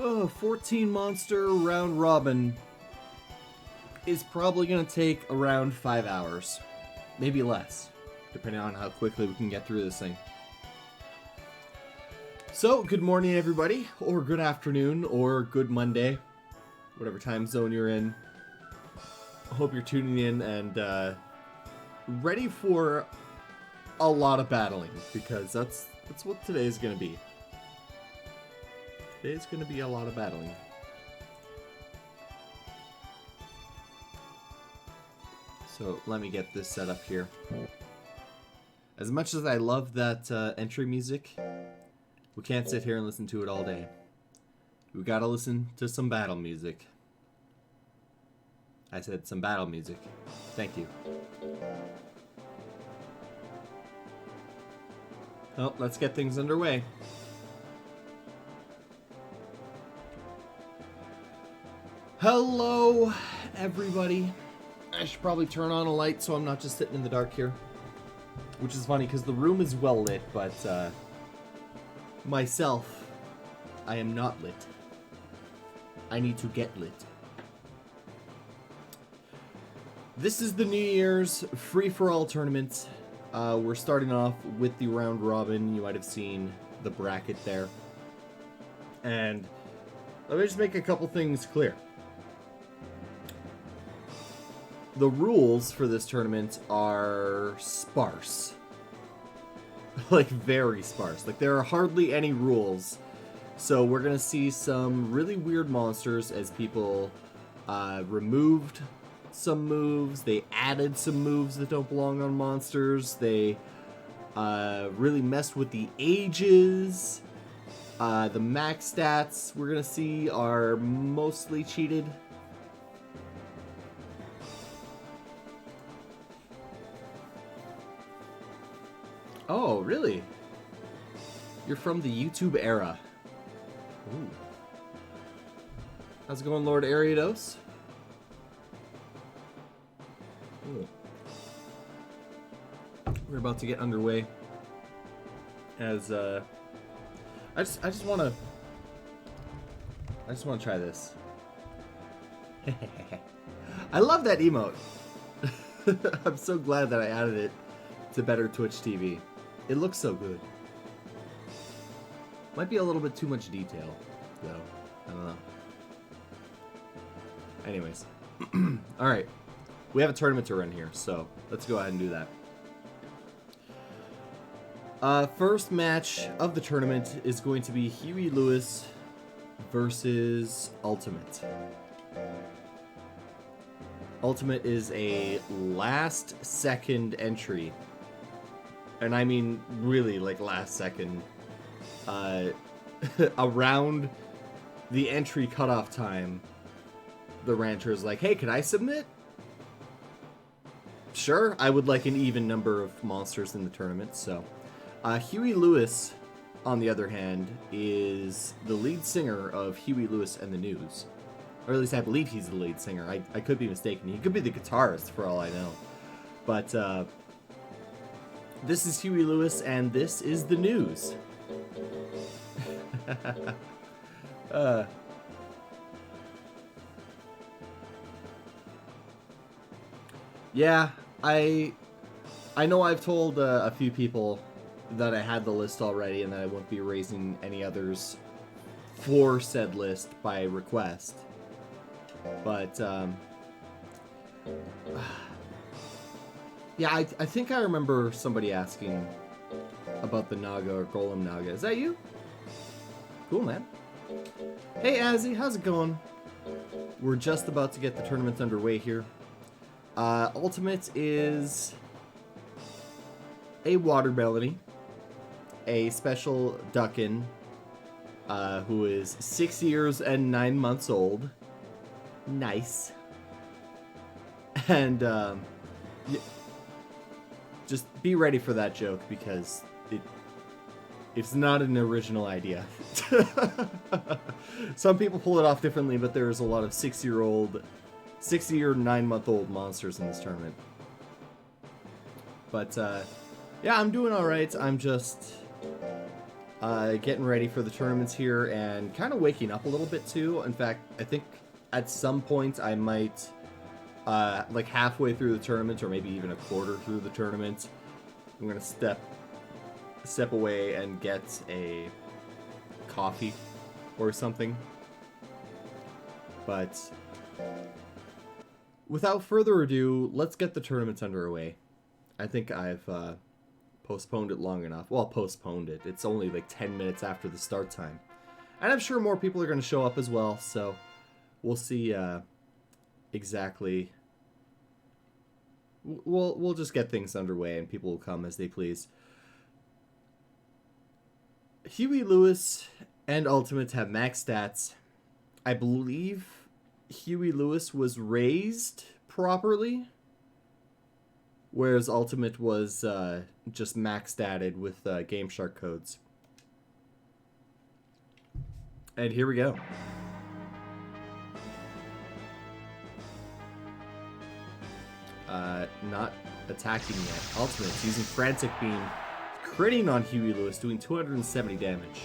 14 monster round robin is probably going to take around 5 hours. Maybe less, depending on how quickly we can get through this thing. So, good morning everybody, or good afternoon, or good Monday, whatever time zone you're in. I hope you're tuning in and ready for a lot of battling, because that's what today is going to be. Today's going to be a lot of battling. So let me get this set up here. As much as I love that entry music, we can't sit here and listen to it all day. We gotta listen to some battle music. I said some battle music. Thank you. Well, let's get things underway. Hello, everybody. I should probably turn on a light so I'm not just sitting in the dark here. Which is funny because the room is well lit, but myself, I am not lit. I need to get lit. This is the New Year's free-for-all tournament. We're starting off with the round robin. You might have seen the bracket there. And let me just make a couple things clear. The rules for this tournament are sparse. Like, very sparse. Like, there are hardly any rules. So we're going to see some really weird monsters as people removed some moves. They added some moves that don't belong on monsters. They really messed with the ages. The max stats we're going to see are mostly cheated. Oh, really? You're from the YouTube era. Ooh. How's it going, Lord Ariados? Ooh. We're about to get underway. As I just want to try this. I love that emote. I'm so glad that I added it to Better Twitch TV. It looks so good. Might be a little bit too much detail, though. I don't know. Anyways. Alright. We have a tournament to run here, so let's go ahead and do that. First match of the tournament is going to be Huey Lewis versus Ultimate. Ultimate is a last-second entry. And I mean, really, like, last second. Around the entry cutoff time, the rancher's like, hey, can I submit? Sure, I would like an even number of monsters in the tournament, so. Huey Lewis, on the other hand, is the lead singer of Huey Lewis and the News. Or at least I believe he's the lead singer. I could be mistaken. He could be the guitarist, for all I know. But, this is Huey Lewis, and this is the News. Yeah, I know I've told a few people that I had the list already and that I won't be raising any others for said list by request. But, yeah, I think I remember somebody asking about the Naga or Golem Naga. Is that you? Cool, man. Hey, Azzy, how's it going? We're just about to get the tournament underway here. Ultimate is a water melody, a special duckin, who is 6 years and 9 months old. Nice. And, just be ready for that joke, because it's not an original idea. Some people pull it off differently, but there's a lot of 6 year, 9-month-old monsters in this tournament. But, yeah, I'm doing alright. I'm just getting ready for the tournaments here and kind of waking up a little bit too. In fact, I think at some point I might, like halfway through the tournament or maybe even a quarter through the tournament, I'm going to step away and get a coffee or something. But without further ado, let's get the tournaments underway. I think I've postponed it long enough. Well, postponed it. It's only like 10 minutes after the start time. And I'm sure more people are going to show up as well, so we'll see exactly. We'll just get things underway and people will come as they please. Huey Lewis and Ultimate have max stats. I believe Huey Lewis was raised properly, whereas Ultimate was just max statted with Game Shark codes. And here we go. Not attacking yet. Ultimate's using Frantic Beam, critting on Huey Lewis, doing 270 damage.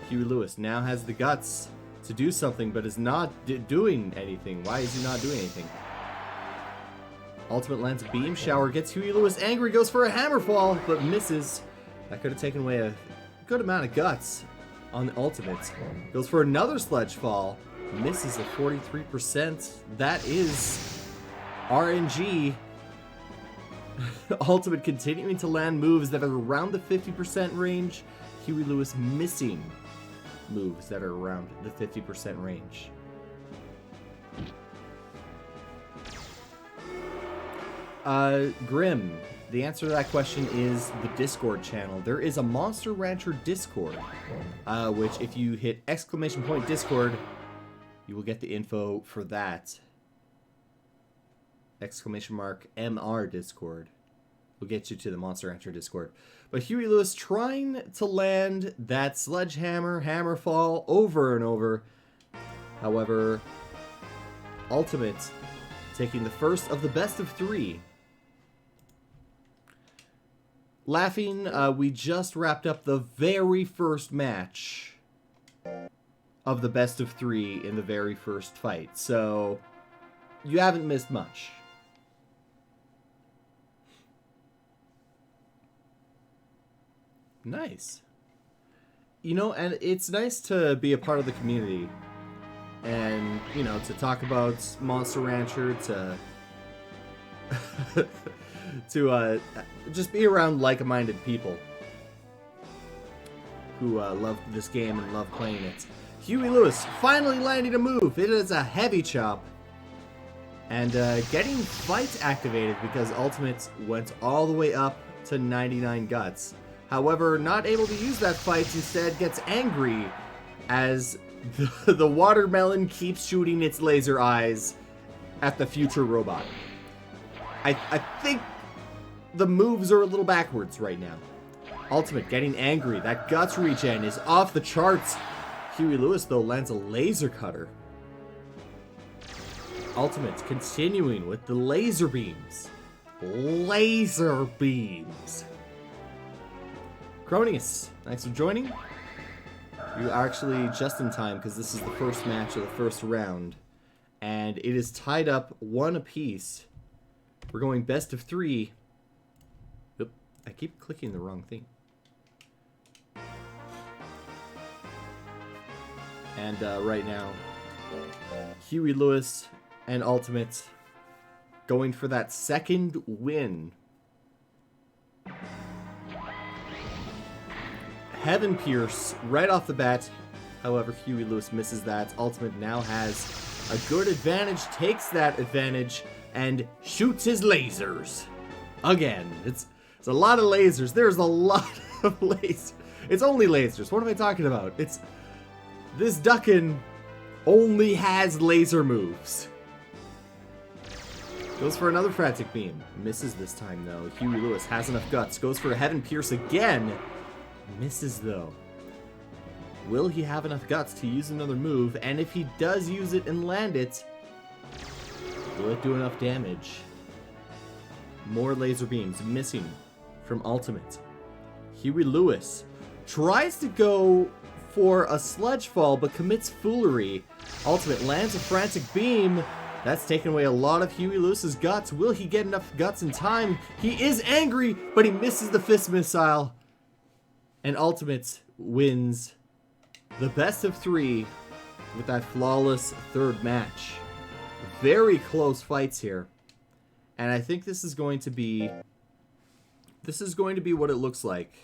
Huey Lewis now has the guts to do something, but is not doing anything. Why is he not doing anything? Ultimate lands a Beam Shower, gets Huey Lewis angry, goes for a Hammerfall, but misses. That could have taken away a good amount of guts on the Ultimate. Goes for another Sledge Fall, misses at 43%. That is RNG. Ultimate continuing to land moves that are around the 50% range. Huey Lewis missing moves that are around the 50% range. Grim, the answer to that question is the Discord channel. There is a Monster Rancher Discord, which if you hit !Discord, you will get the info for that. !MR Discord will get you to the Monster Rancher Discord. But Huey Lewis trying to land that Sledgehammer, Hammerfall over and over. However, Ultimate taking the first of the best of three. Laughing, we just wrapped up the very first match of the best of three in the very first fight. So, you haven't missed much. Nice. You know, and it's nice to be a part of the community. And, you know, to talk about Monster Rancher, to just be around like-minded people who love this game and love playing it. Huey Lewis finally landing a move. It is a heavy chop. And getting Fight activated because Ultimate went all the way up to 99 guts. However, not able to use that Fight, instead gets angry as the watermelon keeps shooting its laser eyes at the future robot. I think the moves are a little backwards right now. Ultimate getting angry. That Guts regen is off the charts. Huey Lewis, though, lands a laser cutter. Ultimate continuing with the laser beams. Laser beams. Cronius, thanks for joining. You are actually just in time because this is the first match of the first round. And it is tied up 1 apiece. We're going best of 3. Oop, I keep clicking the wrong thing. And right now, Huey Lewis and Ultimate going for that second win. Heaven Pierce right off the bat. However, Huey Lewis misses that. Ultimate now has a good advantage, takes that advantage, and shoots his lasers. Again, it's a lot of lasers. There's a lot of lasers. It's only lasers. What am I talking about? It's this Duckin only has laser moves. Goes for another Frantic Beam. Misses this time, though. Huey Lewis has enough guts. Goes for a Heaven Pierce again. Misses, though. Will he have enough guts to use another move? And if he does use it and land it, will it do enough damage? More laser beams missing from Ultimate. Huey Lewis tries to go for a sludge fall, but commits foolery. Ultimate lands a frantic beam. That's taken away a lot of Huey Lewis's guts. Will he get enough guts in time? He is angry, but he misses the fist missile. And Ultimate wins the best of 3 with that flawless third match. Very close fights here. And I think this is going to be what it looks like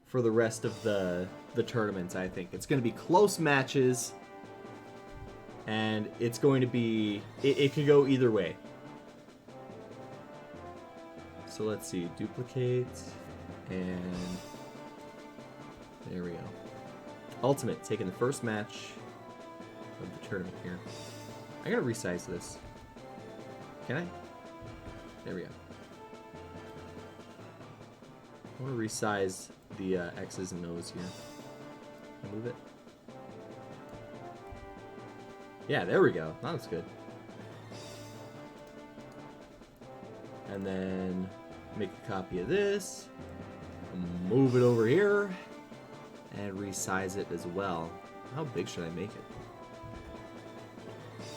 for the rest of the tournament, I think. It's going to be close matches, and it's going to be... It could go either way. So let's see. Duplicate, and... there we go. Ultimate, taking the first match of the tournament here. I gotta resize this. Can I? There we go. I want to resize the X's and O's here. Can I move it? Yeah, there we go. That looks good. And then make a copy of this. Move it over here. And resize it as well. How big should I make it?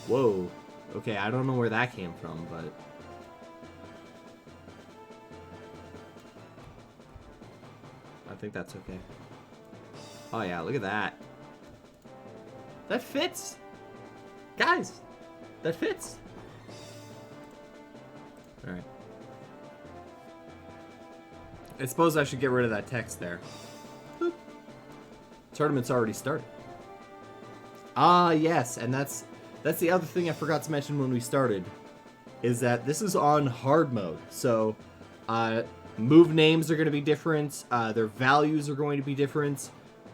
Whoa. Okay, I don't know where that came from, but... I think that's okay. Oh yeah, look at that. That fits! Guys! That fits! Alright. I suppose I should get rid of that text there. Boop. Tournament's already started. Ah, yes, and that's the other thing I forgot to mention when we started, is that this is on hard mode. So, move names are going to be different, their values are going to be different,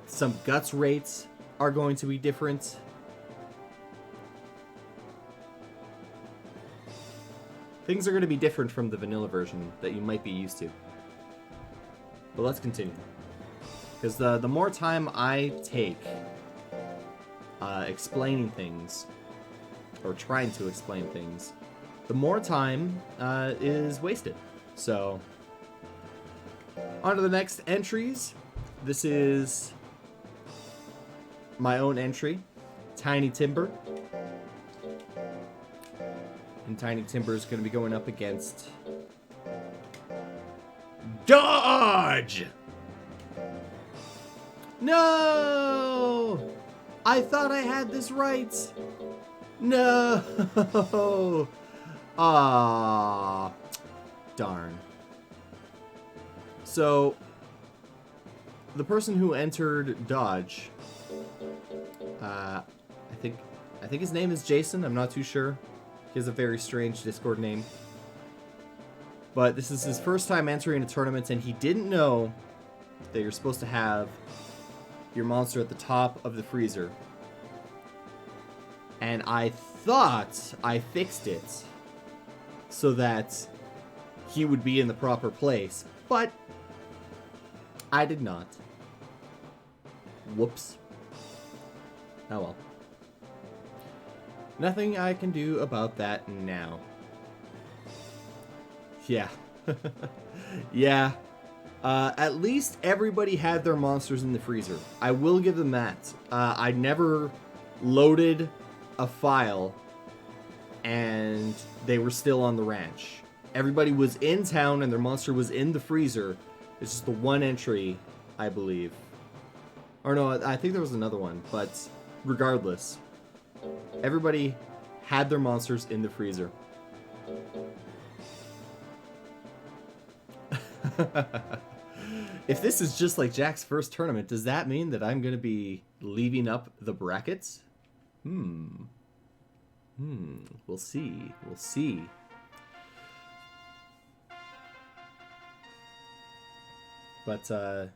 some guts rates are going to be different. Things are going to be different from the vanilla version that you might be used to. But let's continue. Because the more time I take explaining things, or trying to explain things, the more time is wasted. So, on to the next entries. This is my own entry, Tiny Timber. And Tiny Timber is going to be going up against Dodge! No! I thought I had this right. No! Ah, darn. So, the person who entered Dodge, I think his name is Jason. I'm not too sure. He has a very strange Discord name. But this is his first time entering a tournament, and he didn't know that you're supposed to have your monster at the top of the freezer. And I thought I fixed it so that he would be in the proper place, but I did not. Whoops. Oh well. Nothing I can do about that now. Yeah. Yeah. At least everybody had their monsters in the freezer. I will give them that. I never loaded a file and they were still on the ranch. Everybody was in town and their monster was in the freezer. It's just the one entry, I believe. Or no, I think there was another one, but regardless, everybody had their monsters in the freezer. If this is just like Jack's first tournament, does that mean that I'm going to be leaving up the brackets? We'll see. We'll see. But,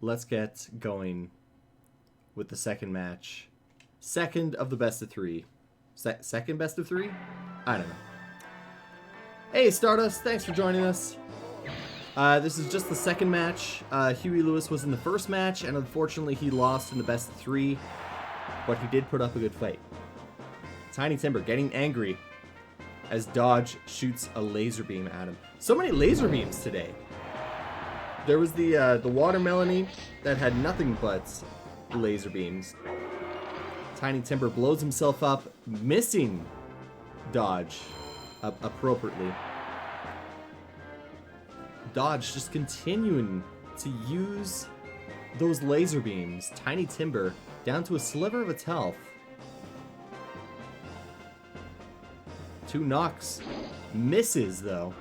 let's get going with the second match. Second of the best of 3. Second best of 3? I don't know. Hey, Stardust, thanks for joining us. This is just the second match. Huey Lewis was in the first match, and unfortunately he lost in the best of 3. But he did put up a good fight. Tiny Timber getting angry as Dodge shoots a laser beam at him. So many laser beams today. There was the watermelony that had nothing but laser beams. Tiny Timber blows himself up, missing dodge appropriately. Dodge just continuing to use those laser beams. Tiny Timber down to a sliver of its health. 2 knocks. Misses, though.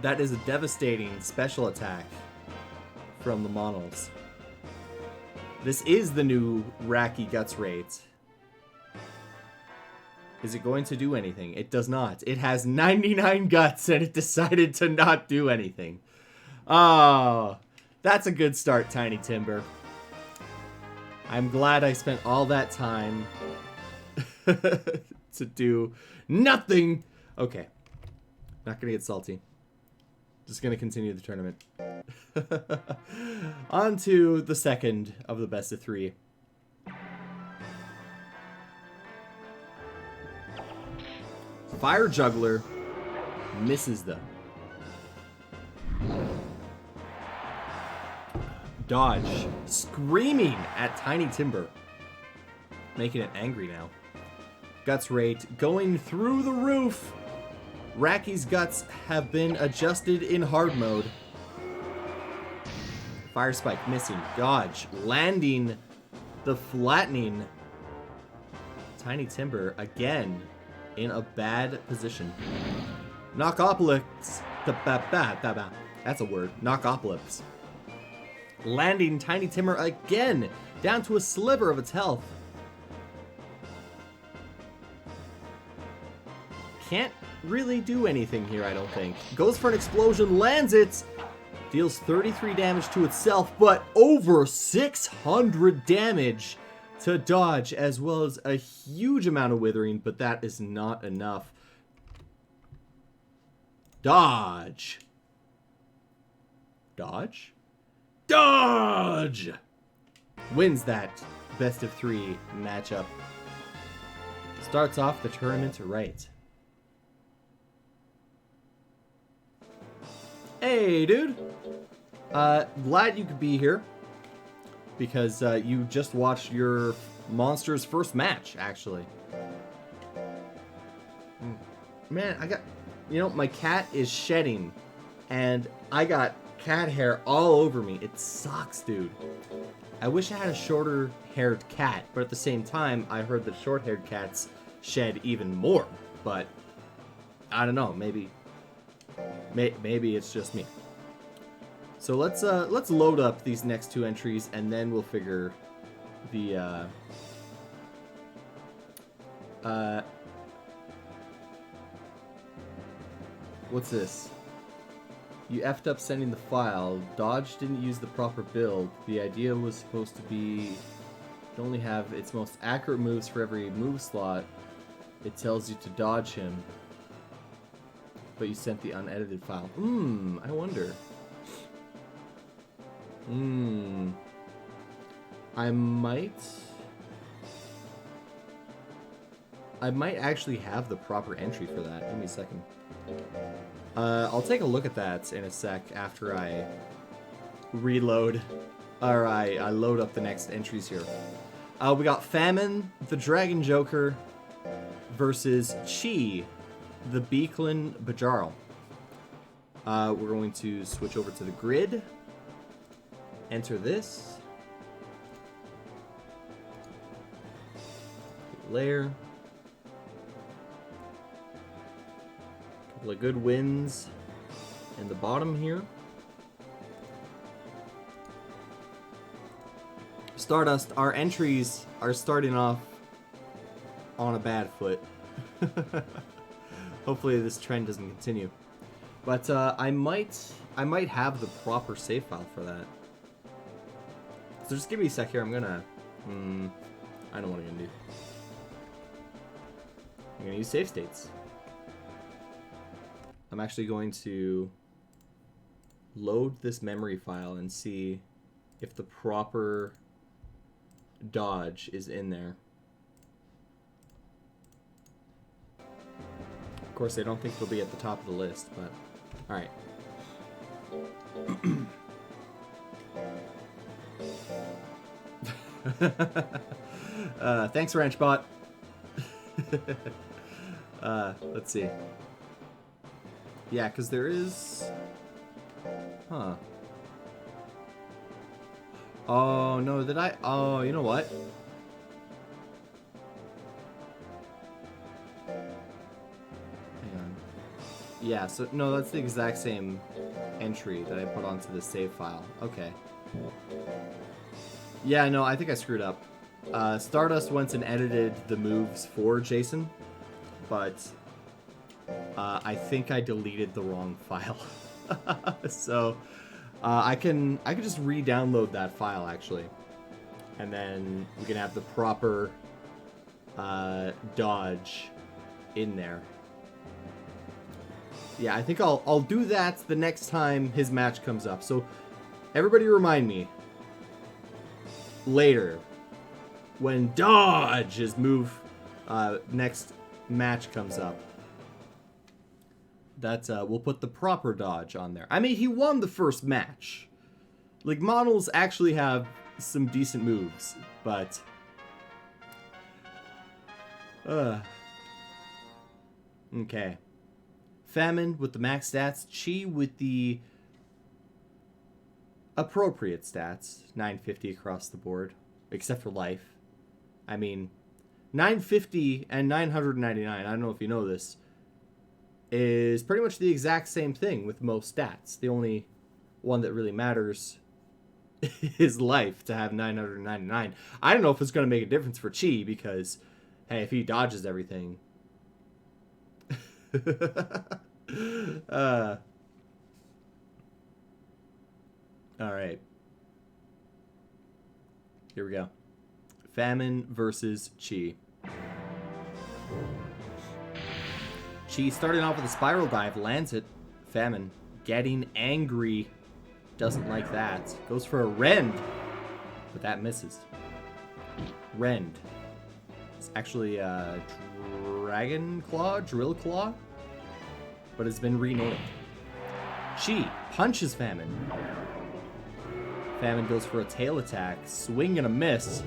That is a devastating special attack from the Monos. This is the new Racky Guts rate. Is it going to do anything? It does not. It has 99 guts and it decided to not do anything. Oh, that's a good start, Tiny Timber. I'm glad I spent all that time to do nothing. Okay. Not gonna get salty. Just gonna continue the tournament. On to the second of the best of 3. Fire Juggler misses them. Dodge, screaming at Tiny Timber, making it angry now. Guts rate going through the roof. Racky's guts have been adjusted in hard mode. Fire Spike missing. Dodge, landing the flattening. Tiny Timber again in a bad position. Knockopolis. That's a word. Knockopolis. Landing Tiny Timber again down to a sliver of its health. Can't really do anything here, I don't think. Goes for an explosion, lands it. Deals 33 damage to itself, but over 600 damage to Dodge, as well as a huge amount of withering, but that is not enough. Dodge. Dodge? Dodge! Wins that best of 3 matchup. Starts off the tournament right. Hey, dude. Glad you could be here. Because you just watched your monster's first match, actually. Man, I got... You know, my cat is shedding. And I got cat hair all over me. It sucks, dude. I wish I had a shorter-haired cat. But at the same time, I heard that short-haired cats shed even more. But, I don't know. Maybe it's just me. So let's load up these next 2 entries, and then we'll figure the what's this? You effed up sending the file. Dodge didn't use the proper build. The idea was supposed to be to only have its most accurate moves for every move slot. It tells you to dodge him, but you sent the unedited file. I wonder. I might actually have the proper entry for that. Give me a second. I'll take a look at that in a sec after I reload, or I load up the next entries here. We got Famine, the Dragon Joker, versus Chi, the Beaklin Bajarl. We're going to switch over to the grid. Enter this. Layer. Couple of good wins in the bottom here. Stardust, our entries are starting off on a bad foot. Hopefully this trend doesn't continue. But I might have the proper save file for that. So just give me a sec here. I'm gonna... I know what I'm gonna do. I'm gonna use save states. I'm actually going to load this memory file and see if the proper dodge is in there. Of course, I don't think it'll be at the top of the list, but... Alright. Thanks, Ranchbot. Let's see. Yeah, because there is... Huh. Oh, no, did I... Oh, you know what? Hang on. Yeah, so, no, that's the exact same entry that I put onto the save file. Okay. Yeah, no, I think I screwed up. Stardust went and edited the moves for Jason, but I think I deleted the wrong file. So I can just re-download that file actually, and then we can have the proper dodge in there. Yeah, I think I'll do that the next time his match comes up. So everybody remind me later when dodge his move next match comes up. That we'll put the proper dodge on there. I mean, he won the first match. Like, models actually have some decent moves, but okay. Famine with the max stats, Chi with the appropriate stats, 950 across the board, except for life. I mean, 950 and 999, I don't know if you know this, is pretty much the exact same thing with most stats. The only one that really matters is life to have 999. I don't know if it's going to make a difference for Chi because, hey, if he dodges everything... Alright. Here we go. Famine versus Chi. Chi starting off with a spiral dive, lands it. Famine getting angry. Doesn't like that. Goes for a rend. But that misses. Rend. It's actually Dragon Claw? Drill Claw? But it's been renamed. Chi punches Famine. Famine goes for a tail attack. Swing and a miss.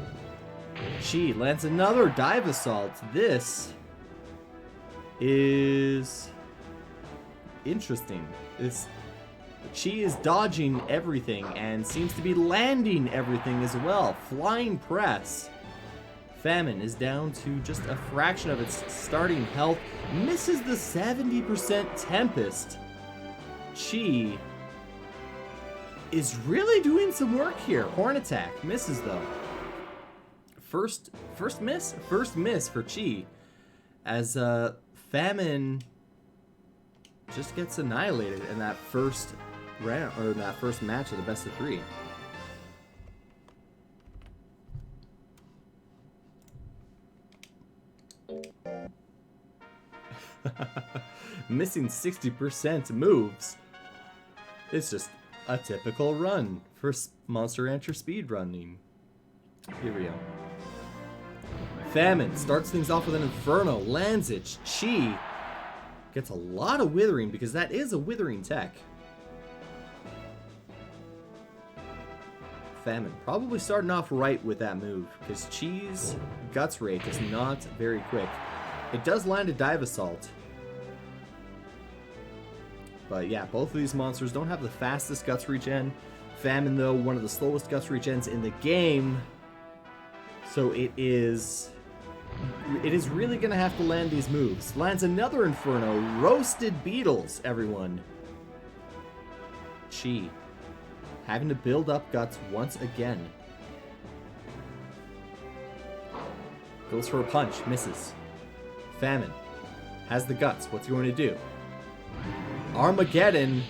Chi lands another dive assault. This is interesting. Chi is dodging everything and seems to be landing everything as well. Flying press. Famine is down to just a fraction of its starting health. Misses the 70% Tempest. Chi is really doing some work here. Horn attack. Misses though. First miss for Chi. As Famine just gets annihilated in that first round, or that first match of the best of 3. Missing 60% moves. It's just a typical run for Monster Rancher speedrunning. Here we go. Famine starts things off with an Inferno, lands it. Chi gets a lot of withering because that is a withering tech. Famine probably starting off right with that move because Chi's guts rate is not very quick. It does land a dive assault. But yeah, both of these monsters don't have the fastest guts regen. Famine, though, one of the slowest guts regens in the game. So it is really going to have to land these moves. Lands another Inferno. Roasted Beetles, everyone. Chi having to build up guts once again. Goes for a punch. Misses. Famine has the guts. What's he going to do? Armageddon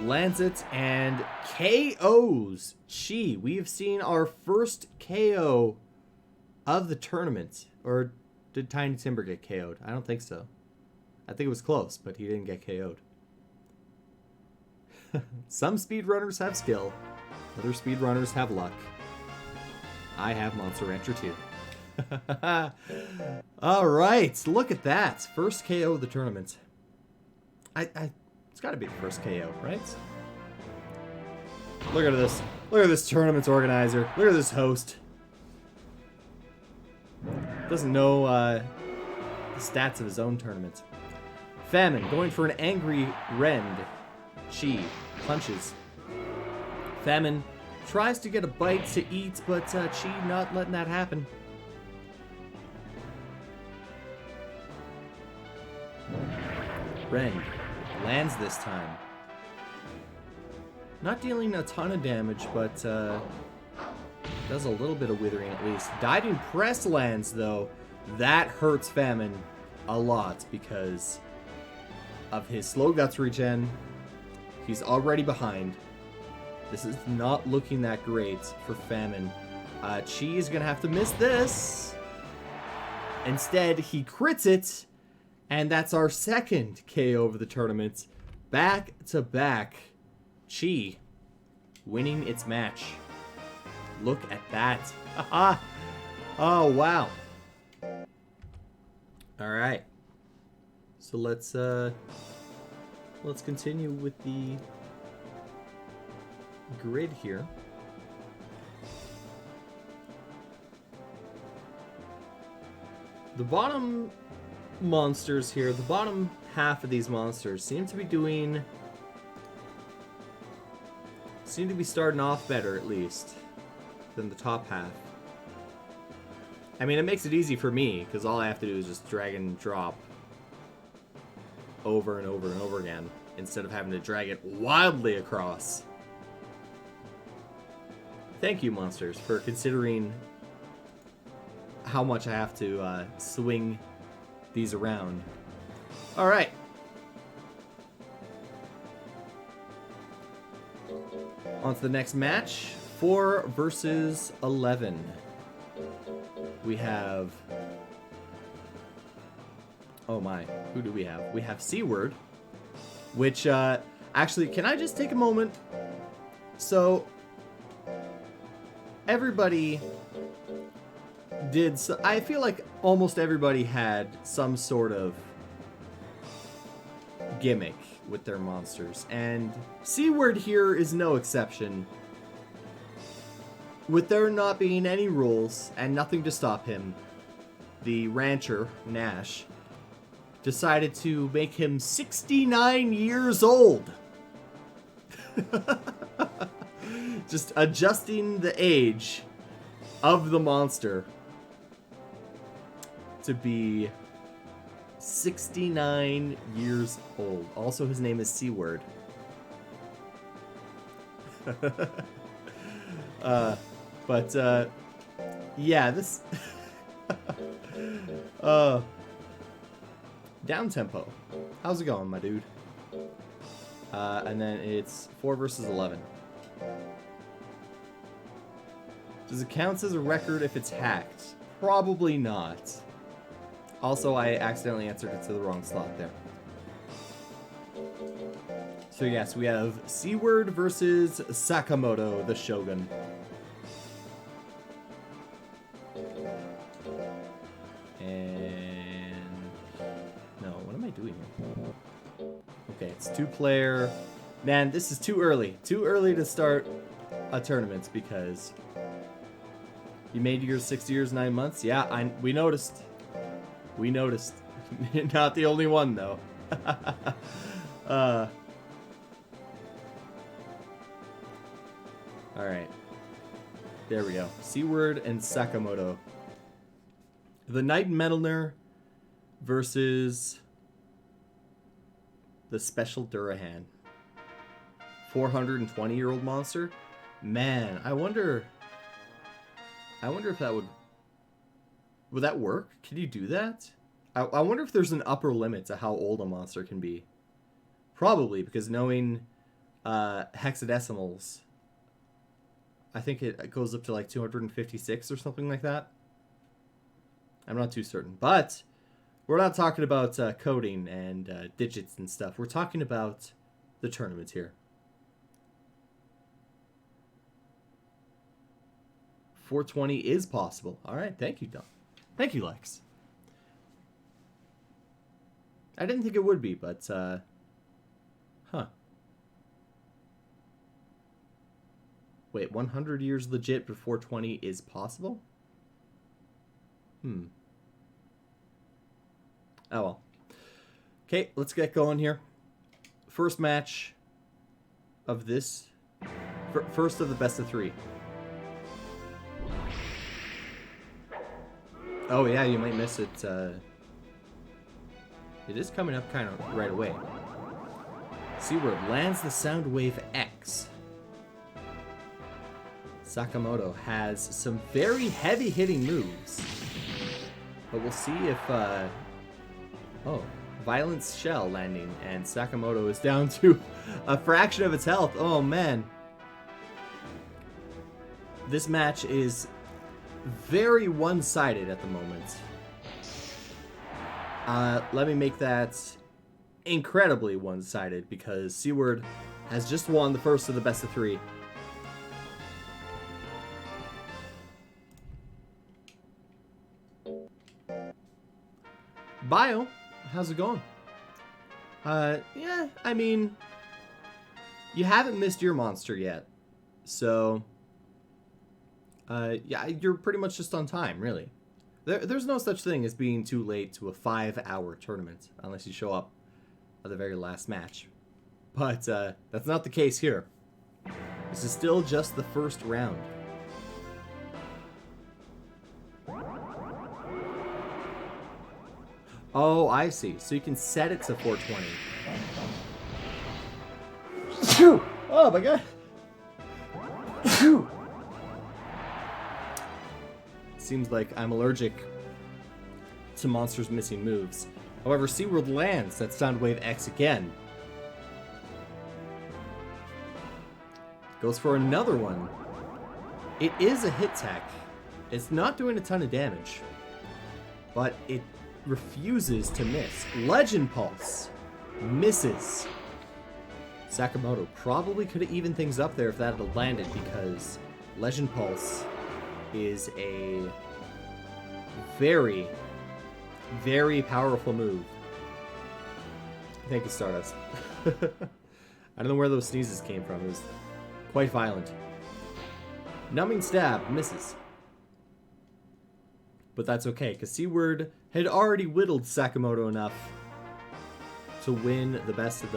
lands it and KOs Chi. We have seen our first KO of the tournament. Or did Tiny Timber get KO'd? I don't think so. I think it was close, but he didn't get KO'd. Some speedrunners have skill. Other speedrunners have luck. I have Monster Rancher 2. Alright, look at that. First KO of the tournament. It's gotta be the first KO, right? Look at this. Look at this tournament's organizer. Look at this host. Doesn't know the stats of his own tournament. Famine, going for an angry rend. Chi, punches. Famine tries to get a bite to eat, but Chi not letting that happen. Rend lands this time. Not dealing a ton of damage, but does a little bit of withering at least. Diving press lands, though. That hurts Famine a lot because of his slow guts regen. He's already behind. This is not looking that great for Famine. Chi is going to have to miss this. Instead, he crits it. And that's our second KO of the tournament. Back to back. Chi winning its match. Look at that. Haha. Oh, wow. All right. So let's continue with the grid here. The bottom monsters here, the bottom half of these monsters seem to be starting off better, at least, than the top half. I mean, it makes it easy for me, because all I have to do is just drag and drop over and over and over again, instead of having to drag it wildly across. Thank you, monsters, for considering how much I have to swing these around. Alright. On to the next match. 4 versus 11. We have... Oh my. Who do we have? We have C-Word. Which, actually, can I just take a moment? So, everybody did... I feel like almost everybody had some sort of gimmick with their monsters, and C-Word here is no exception. With there not being any rules and nothing to stop him, the rancher, Nash, decided to make him 69 years old. Just adjusting the age of the monster to be 69 years old. Also, his name is C-Word. Yeah, this... down tempo. How's it going, my dude? And then it's 4 versus 11. Does it count as a record if it's hacked? Probably not. Also, I accidentally answered it to the wrong slot there. So yes, we have C-Word versus Sakamoto, the Shogun. And... no, what am I doing here? Okay, it's 2-player. Man, this is too early. Too early to start a tournament because... you made yours 6 years, 9 months? Yeah, we noticed. We noticed. Not the only one, though. Alright. There we go. C-Word and Sakamoto. The Night Meddler versus the Special Durahan. 420-year-old monster? Man, I wonder if that would that work? Can you do that? I wonder if there's an upper limit to how old a monster can be. Probably, because knowing hexadecimals, I think it goes up to like 256 or something like that. I'm not too certain. But we're not talking about coding and digits and stuff. We're talking about the tournament here. 420 is possible. All right, thank you, Don. Thank you, Lex. I didn't think it would be, but, huh. Wait, 100 years legit before 20 is possible? Oh well. Okay, let's get going here. First match of this. First of the best of 3. Oh yeah, you might miss it. It is coming up kind of right away. Seaward lands the Soundwave X. Sakamoto has some very heavy-hitting moves. But we'll see if... Oh, Violence Shell landing, and Sakamoto is down to a fraction of its health. Oh, man. This match is very one-sided at the moment. Let me make that incredibly one-sided, because Seaward has just won the first of the best of 3. Bio, how's it going? Yeah, I mean, you haven't missed your monster yet, so, yeah, you're pretty much just on time, really. There's no such thing as being too late to a 5-hour tournament, unless you show up at the very last match. But, that's not the case here. This is still just the first round. Oh, I see. So you can set it to 420. Oh my god. Seems like I'm allergic to monsters missing moves. However, Seaward lands that Soundwave X again. Goes for another one. It is a hit tech. It's not doing a ton of damage, but it refuses to miss. Legend Pulse misses. Sakamoto probably could have evened things up there if that had landed, because Legend Pulse is a very, very powerful move. Thank you, Stardust. I don't know where those sneezes came from. It was quite violent. Numbing Stab misses. But that's okay, because Seaward had already whittled Sakamoto enough to win the best of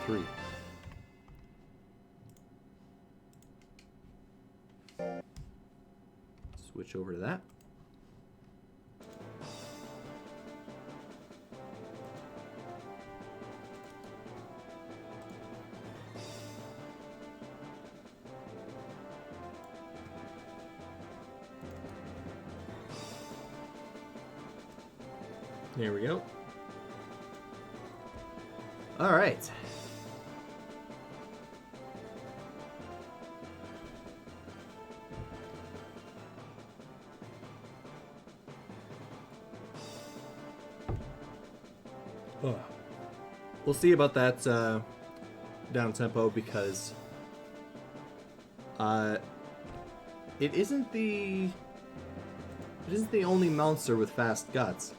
3. Switch over to that. There we go. All right. Oh. We'll see about that down tempo, because it isn't the only monster with fast guts.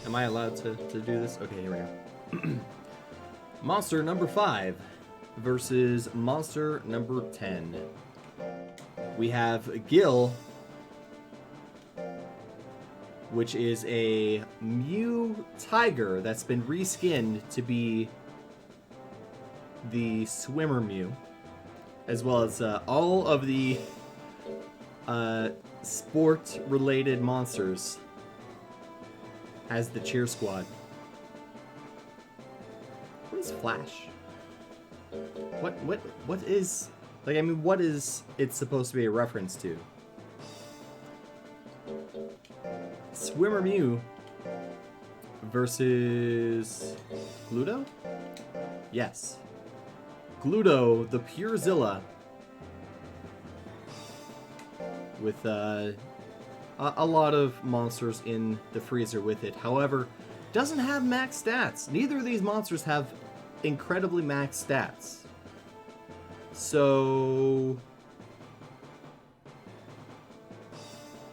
Am I allowed to do this? Okay, here we go. Monster number 5 versus monster number 10. We have Gil, which is a Mew Tiger that's been reskinned to be the Swimmer Mew, as well as all of the sport-related monsters as the cheer squad. What is Flash? What is, like, I mean, what is it supposed to be a reference to? Swimmer Mew versus Gluto? Yes. Gluto, the pure Zilla, with a lot of monsters in the freezer with it. However, doesn't have max stats. Neither of these monsters have incredibly max stats. So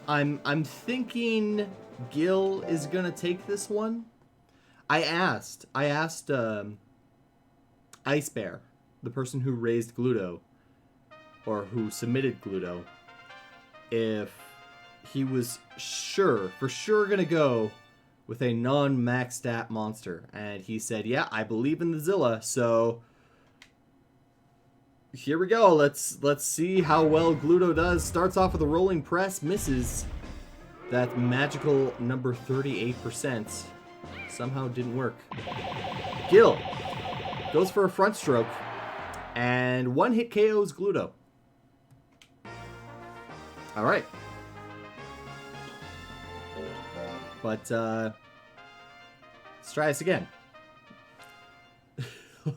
I'm thinking Gil is gonna take this one. I asked Ice Bear, the person who raised Gluto, or who submitted Gluto, if he was for sure gonna go with a non-max stat monster, and he said, yeah, I believe in the Zilla, so here we go. Let's see how well Gluto does. Starts off with a rolling press, misses that magical number 38%. Somehow didn't work. Gil goes for a front stroke, and one hit KOs Gluto. All right. But let's try this again.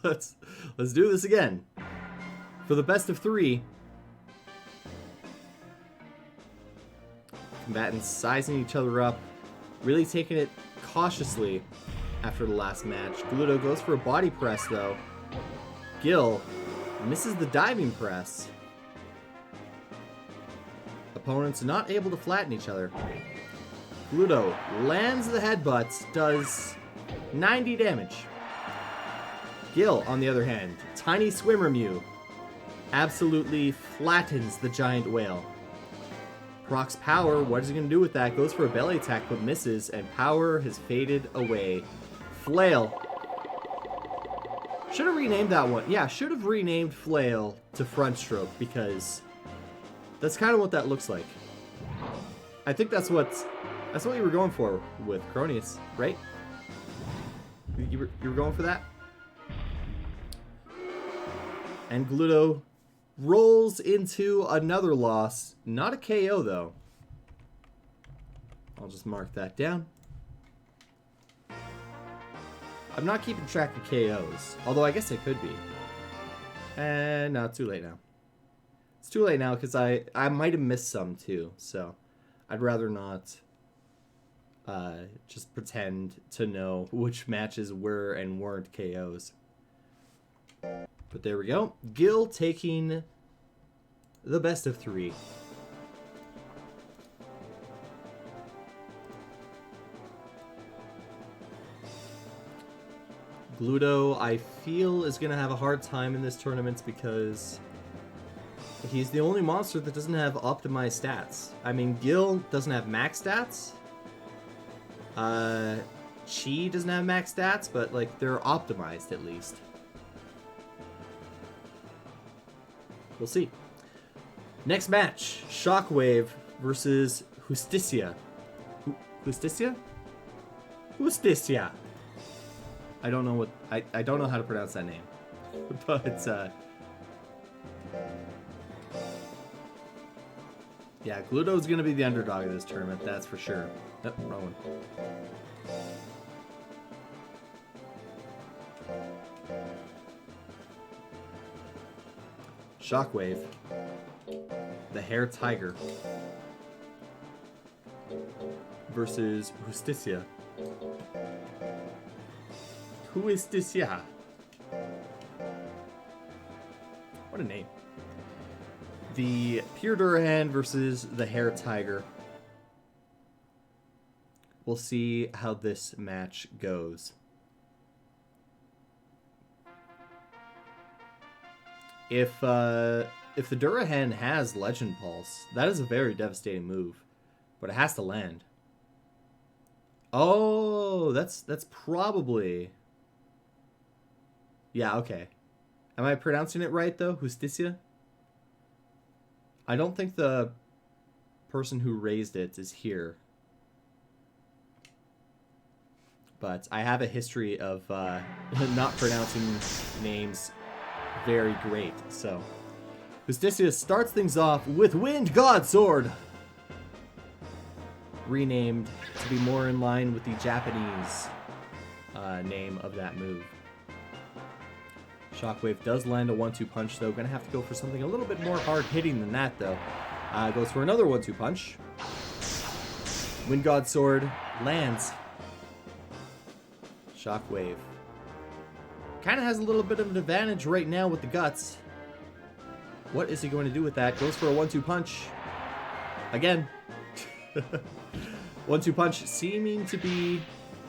let's do this again. For the best of 3. Combatants sizing each other up, really taking it cautiously after the last match. Gluto goes for a body press though. Gil misses the diving press. Opponents not able to flatten each other. Gluto lands the headbutts, does 90 damage. Gil, on the other hand, tiny swimmer Mew, absolutely flattens the giant whale. Procs power, what is he going to do with that? Goes for a belly attack but misses, and power has faded away. Flail. Should have renamed that one. Yeah, should have renamed Flail to Front Stroke, because that's kind of what that looks like. I think that's what you were going for with Cronius, right? You were going for that? And Gluto rolls into another loss. Not a KO, though. I'll just mark that down. I'm not keeping track of KOs, although I guess it could be. And no, it's too late now. It's too late now because I might have missed some too, so I'd rather not just pretend to know which matches were and weren't KOs. But there we go. Gil taking the best of 3. Gluto, I feel, is going to have a hard time in this tournament because he's the only monster that doesn't have optimized stats. I mean, Gil doesn't have max stats. Chi doesn't have max stats, but like they're optimized at least. We'll see. Next match, Shockwave versus Justicia. Justicia? Justicia. I don't know what I don't know how to pronounce that name. But yeah, Gluto's gonna be the underdog of this tournament, that's for sure. Oh, wrong one. Shockwave, the Hair Tiger, versus Justicia. Who is Justicia? What a name. The Pure Durahan versus the Hair Tiger. We'll see how this match goes. If the Durahan has Legend Pulse, that is a very devastating move, but it has to land. Oh, that's probably... Yeah, okay. Am I pronouncing it right, though? Justicia? I don't think the person who raised it is here. But I have a history of not pronouncing names very great, so... Justicia starts things off with Wind God Sword! Renamed to be more in line with the Japanese name of that move. Shockwave does land a 1-2 punch, though. Gonna have to go for something a little bit more hard-hitting than that, though. Goes for another 1-2 punch. Wind God Sword lands. Shockwave kind of has a little bit of an advantage right now with the guts. What is he going to do with that? Goes for a 1-2 punch. Again. 1-2 punch seeming to be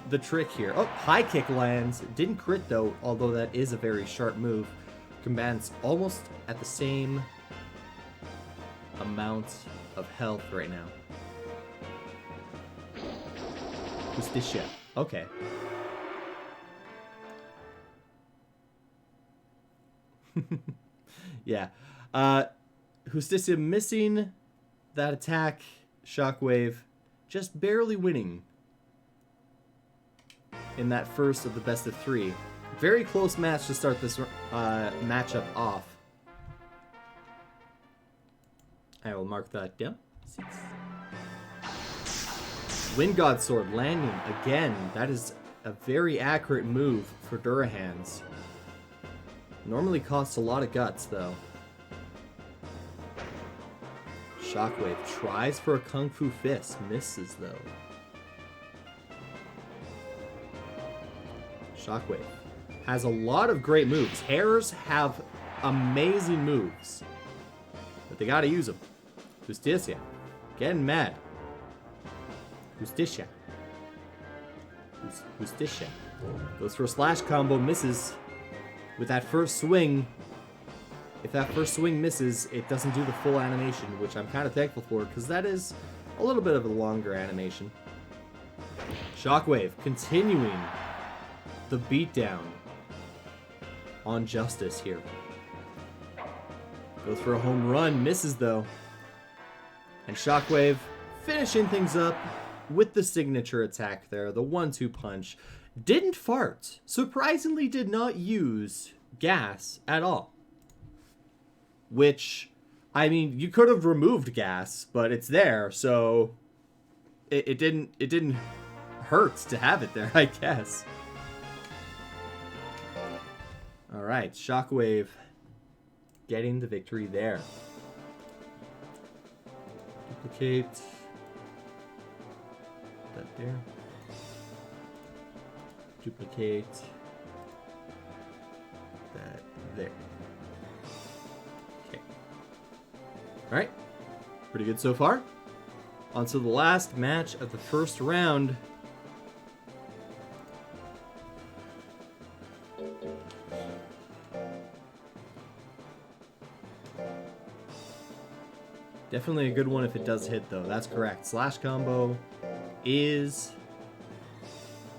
the trick here. Oh, high kick lands. Didn't crit though, although that is a very sharp move. Combatants almost at the same amount of health right now. Who's this shit? Okay. Yeah. Justicia missing that attack. Shockwave just barely winning in that first of the best of 3. Very close match to start this matchup off. I will mark that down. 6. Wind God Sword landing again. That is a very accurate move for Durahans. Normally costs a lot of guts though. Shockwave tries for a Kung Fu Fist. Misses though. Shockwave has a lot of great moves. Hares have amazing moves, but they gotta use them. Justicia getting mad. Justicia. Justicia goes for a slash combo, misses with that first swing. If that first swing misses, it doesn't do the full animation, which I'm kind of thankful for, because that is a little bit of a longer animation. Shockwave continuing the beatdown on Justice here. Goes for a home run, misses though. And Shockwave finishing things up with the signature attack there, the 1-2 punch. Didn't fart. Surprisingly did not use gas at all. Which, I mean, you could have removed gas, but it's there, so it didn't hurt to have it there, I guess. Alright, Shockwave getting the victory there. Duplicate that there. Duplicate that there. Okay. Alright. Pretty good so far. On to the last match of the first round. Definitely a good one if it does hit, though. That's correct. Slash combo is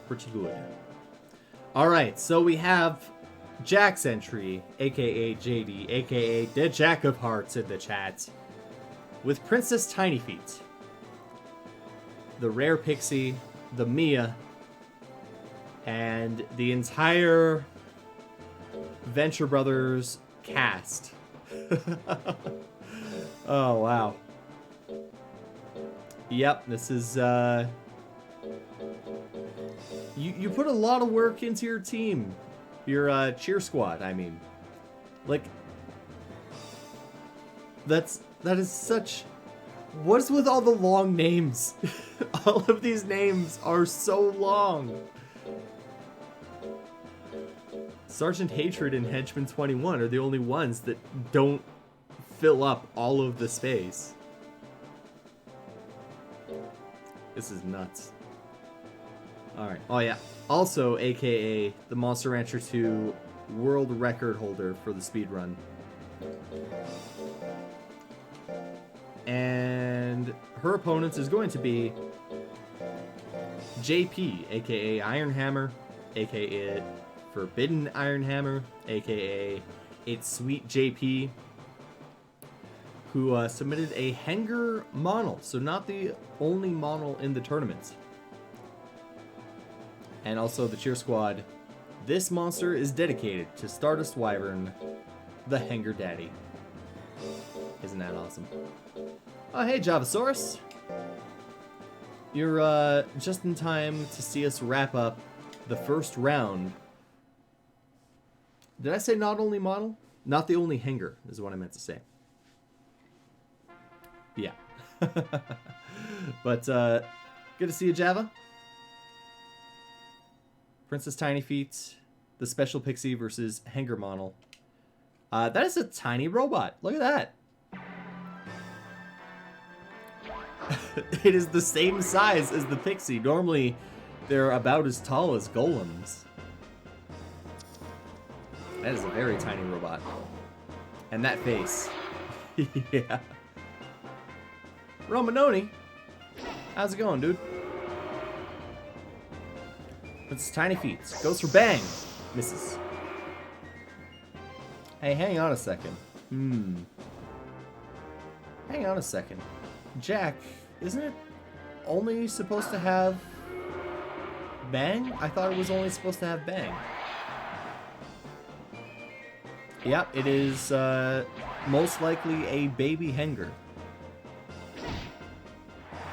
pretty good. Alright, so we have Jack's entry, aka JD, aka the Jack of Hearts in the chat, with Princess Tiny Feet, the Rare Pixie, the Mia, and the entire Venture Brothers cast. Oh, wow. Yep, this is, You put a lot of work into your team. Your, cheer squad, I mean. Like, that is such... What is with all the long names? All of these names are so long. Sergeant Hatred and Henchman 21 are the only ones that don't fill up all of the space. This is nuts. Alright. Oh yeah. Also, aka the Monster Rancher 2 world record holder for the speedrun. And her opponent is going to be JP, aka Iron Hammer, aka Forbidden Iron Hammer, aka It's Sweet JP, who submitted a Henger model, so not the only model in the tournament. And also the cheer squad. This monster is dedicated to Stardust Wyvern, the Henger Daddy. Isn't that awesome? Oh, hey, Javasaurus. You're just in time to see us wrap up the first round. Did I say not only model? Not the only Henger, is what I meant to say. Yeah. But, good to see you, Java. Princess Tiny Feet, the Special Pixie versus Henger model. That is a tiny robot. Look at that. It is the same size as the Pixie. Normally, They're about as tall as golems. That is a very tiny robot. And that face. Yeah. Romanoni, how's it going, dude? It's tiny feet. Goes for bang. Misses. Hey, hang on a second. Hang on a second. Jack, isn't it only supposed to have bang? I thought it was only supposed to have bang. Yep, it is most likely a baby Henger.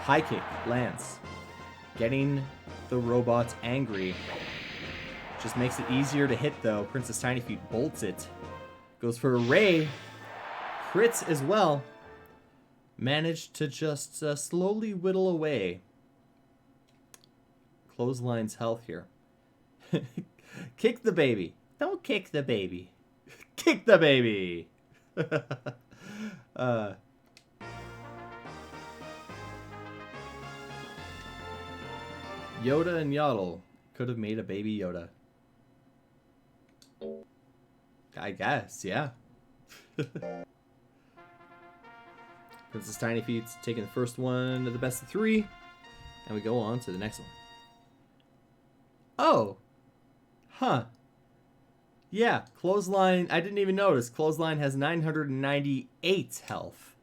High kick lands. Getting the robots angry. Just makes it easier to hit though. Princess Tiny Feet bolts it. Goes for a ray. Crits as well. Managed to just slowly whittle away. Clothesline's health here. Kick the baby. Don't kick the baby. Kick the baby! Yoda and Yaddle could have made a baby Yoda. I guess, yeah. Princess Tiny Feet's taking the first one of the best of 3. And we go on to the next one. Oh! Huh. Yeah, Clothesline, I didn't even notice. Clothesline has 998 health.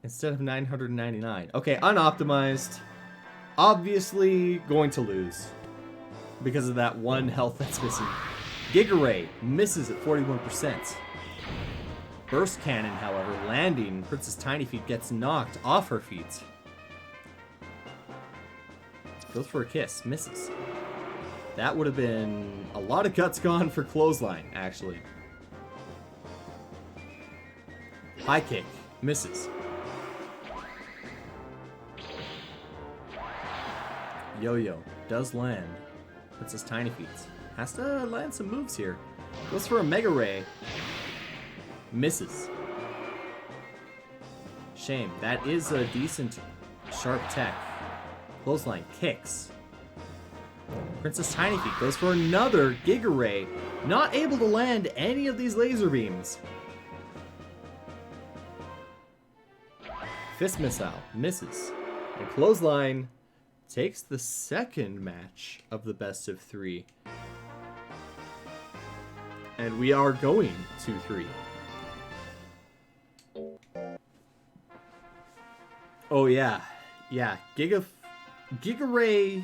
Instead of 999. Okay, unoptimized. Obviously going to lose. Because of that one health that's missing. Giga Ray misses at 41%. Burst Cannon, however, landing. Princess Tiny Feet gets knocked off her feet. Goes for a kiss. Misses. That would have been a lot of guts gone for Clothesline, actually. High kick. Misses. Yo-yo. Does land. Princess Tiny Feet. Has to land some moves here. Goes for a Mega Ray. Misses. Shame. That is a decent sharp tech. Clothesline kicks. Princess Tiny Feet goes for another Giga Ray. Not able to land any of these laser beams. Fist Missile misses. And Clothesline takes the second match of the best of 3. And we are going to 3. Oh yeah. Yeah, Giga Ray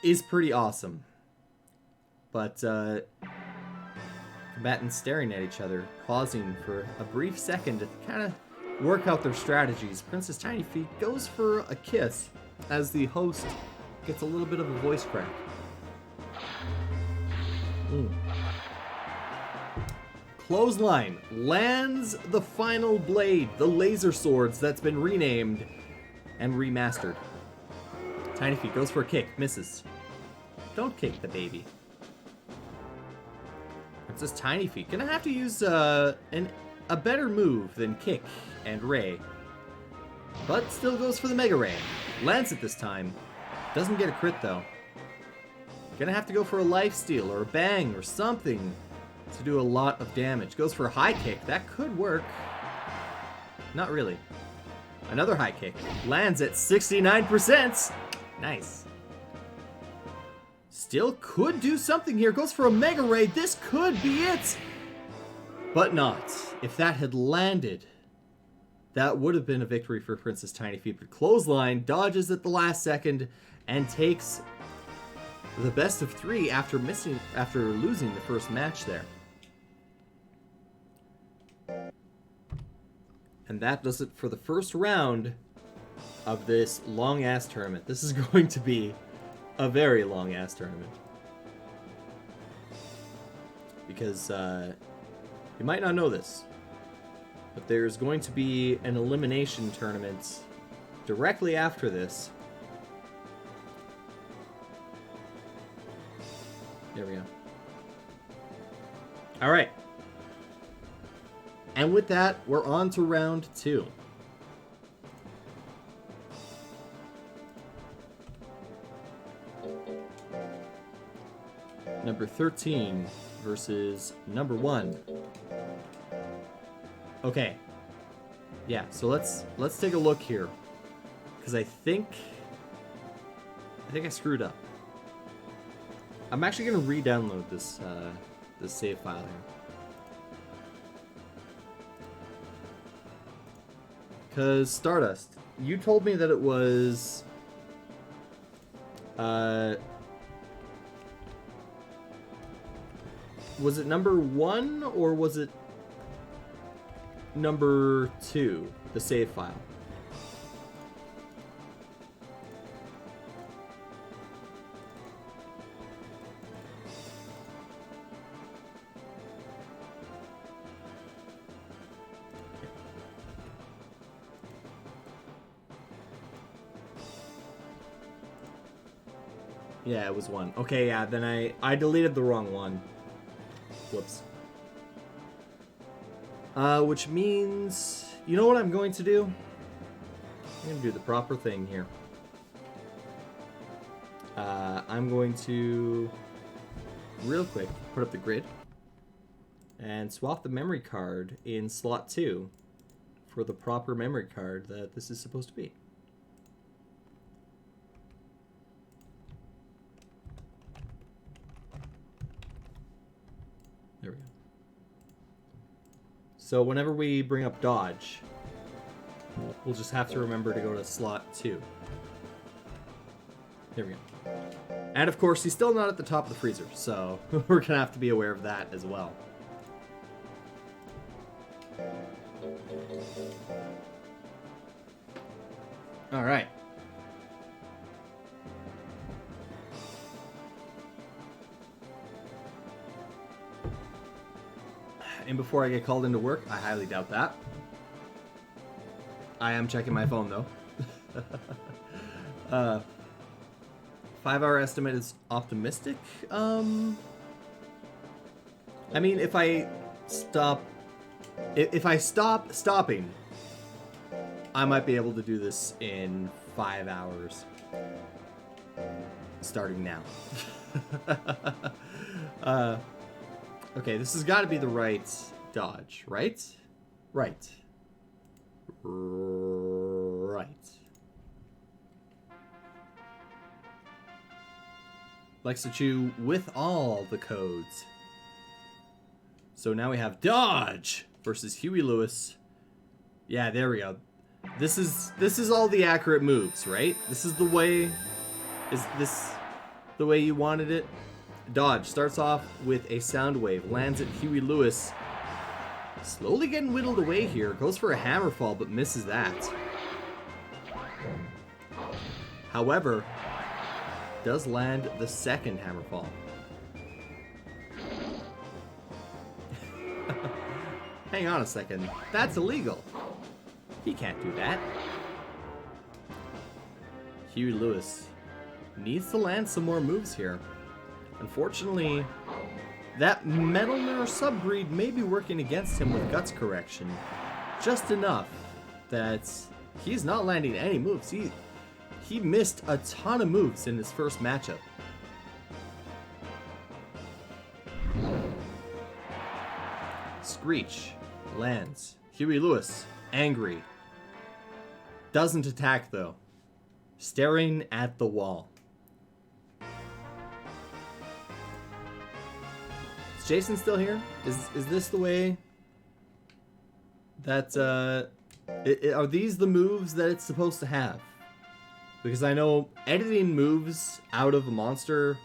is pretty awesome. But combatants staring at each other, pausing for a brief second to kind of work out their strategies. Princess Tiny Feet goes for a kiss as the host gets a little bit of a voice crack. Clothesline lands the final blade, the laser swords that's been renamed and remastered. Tiny Feet goes for a kick, misses. Don't kick the baby. Princess Tiny Feet gonna have to use a better move than kick and ray, but still goes for the Mega Ray. Lands it this time. Doesn't get a crit though. Gonna have to go for a lifesteal or a bang or something to do a lot of damage. Goes for a high kick. That could work. Not really. Another high kick. Lands at 69%. Nice. Still could do something here. Goes for a Mega Ray. This could be it. But not. If that had landed, that would have been a victory for Princess Tiny Feet. But Clothesline dodges at the last second and takes the best of 3 after losing the first match there. And that does it for the first round of this long-ass tournament. This is going to be a very long-ass tournament. Because, you might not know this, but there's going to be an elimination tournament directly after this. There we go. Alright. And with that, we're on to round 2. Number 13 versus number 1. Okay. Yeah, so let's take a look here. Because I think I screwed up. I'm actually going to re-download this save file here. Because Stardust, you told me that it was it number 1 or was it number 2, the save file? Yeah, it was 1. Okay, yeah, then I deleted the wrong one. Whoops. Which means... You know what I'm going to do? I'm going to do the proper thing here. I'm going to, real quick, put up the grid. And swap the memory card in slot 2 for the proper memory card that this is supposed to be. There we go. So whenever we bring up dodge, we'll just have to remember to go to slot 2. There we go. And of course, he's still not at the top of the freezer, so we're gonna have to be aware of that as well. All right. And before I get called into work, I highly doubt that. I am checking my phone, though. 5-hour estimate is optimistic. I mean, if I stop stopping, I might be able to do this in 5 hours. Starting now. Okay, this has got to be the right dodge, right? Right. Right. Likes to chew with all the codes. So now we have dodge versus Huey Lewis. Yeah, there we go. This is all the accurate moves, right? This is the way. Is this the way you wanted it? Dodge starts off with a sound wave, lands at Huey Lewis. Slowly getting whittled away here. Goes for a hammer fall, but misses that. However, does land the second hammer fall. Hang on a second. That's illegal. He can't do that. Huey Lewis needs to land some more moves here. Unfortunately, that Metal Mirror subbreed may be working against him with Guts Correction. Just enough that he's not landing any moves. He missed a ton of moves in his first matchup. Screech lands. Huey Lewis, angry. Doesn't attack though. Staring at the wall. Is Jason still here? Is this the way that are these the moves that it's supposed to have? Because I know editing moves out of a monster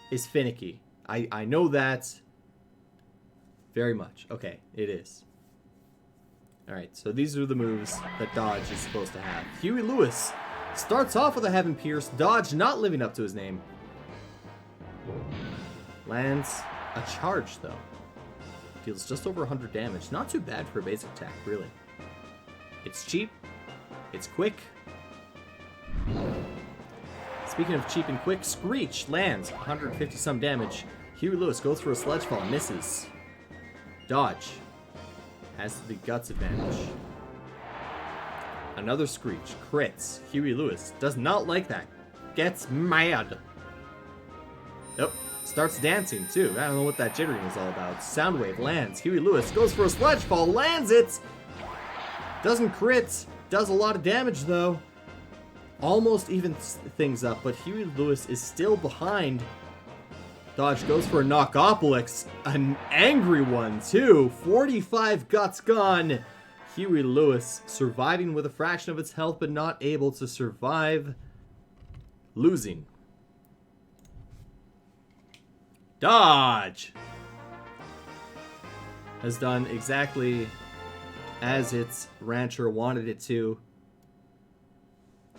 is finicky. I know that very much. Okay, it is. Alright, so these are the moves that Dodge is supposed to have. Huey Lewis starts off with a Heaven Pierce. Dodge not living up to his name. Lands a charge, though. Deals just over 100 damage. Not too bad for a basic attack, really. It's cheap. It's quick. Speaking of cheap and quick, Screech lands 150 some damage. Huey Lewis goes for a sledge fall, misses. Dodge has the guts advantage. Another Screech crits. Huey Lewis does not like that. Gets mad. Yep. Starts dancing, too. I don't know what that jittering is all about. Soundwave lands. Huey Lewis goes for a sledge fall. Lands it! Doesn't crit. Does a lot of damage, though. Almost evens things up, but Huey Lewis is still behind. Dodge goes for a Knockopolis. An angry one, too. 45 guts gone. Huey Lewis surviving with a fraction of its health, but not able to survive losing. Dodge has done exactly as its rancher wanted it to,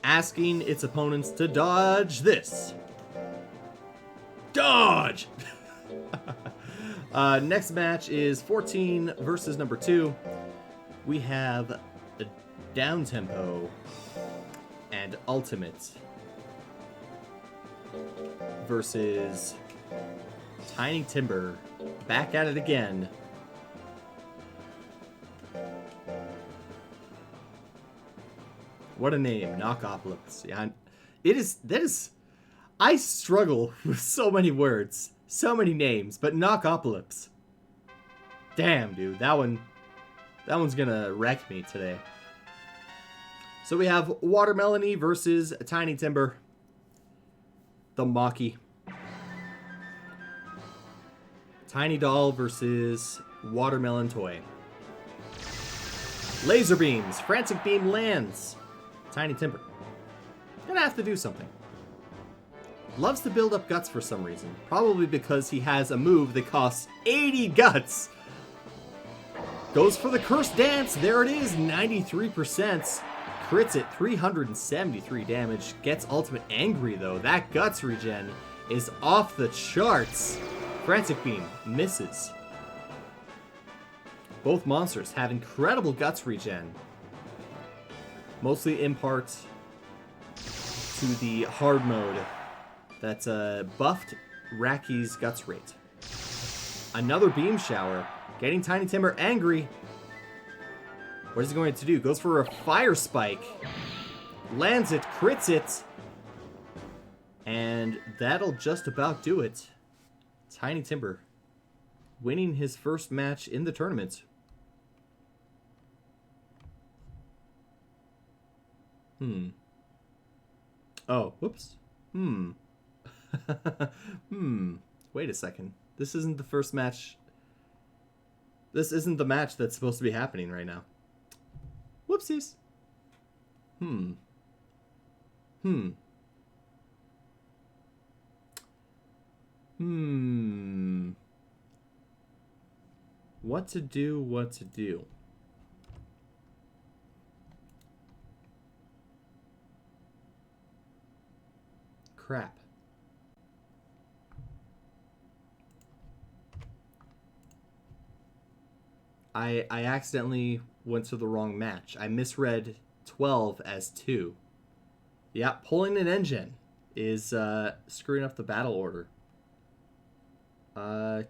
asking its opponents to dodge this. Dodge! Next match is 14 versus number 2. We have the down tempo and ultimate versus Tiny Timber. Back at it again. What a name, Knockopolis. Yeah, that is. I struggle with so many words, so many names, but Knockopolis. Damn, dude, that one's gonna wreck me today. So we have Watermelony versus Tiny Timber. The Maki. Tiny Doll versus Watermelon Toy. Laser beams. Frantic beam lands. Tiny Timber. Gonna have to do something. Loves to build up guts for some reason. Probably because he has a move that costs 80 guts. Goes for the Cursed Dance. There it is. 93%. Crits at 373 damage. Gets ultimate angry though. That guts regen is off the charts. Frantic Beam misses. Both monsters have incredible guts regen. Mostly in part to the hard mode that's buffed Raki's guts rate. Another beam shower. Getting Tiny Timber angry. What is he going to do? Goes for a fire spike. Lands it, crits it. And that'll just about do it. Tiny Timber winning his first match in the tournament. Oh, whoops. Wait a second. This isn't the first match. This isn't the match that's supposed to be happening right now. Whoopsies. What to do? Crap. I accidentally went to the wrong match. I misread 12 as 2. Yeah, pulling an engine is screwing up the battle order. When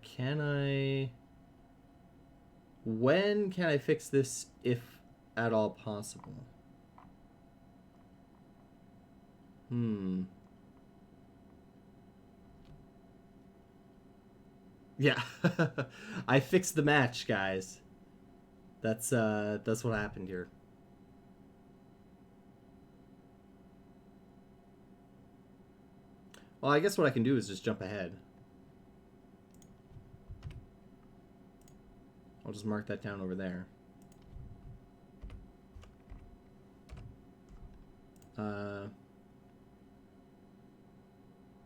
can I fix this, if at all possible? Yeah. I fixed the match, guys. That's what happened here. Well, I guess what I can do is just jump ahead. I'll just mark that down over there.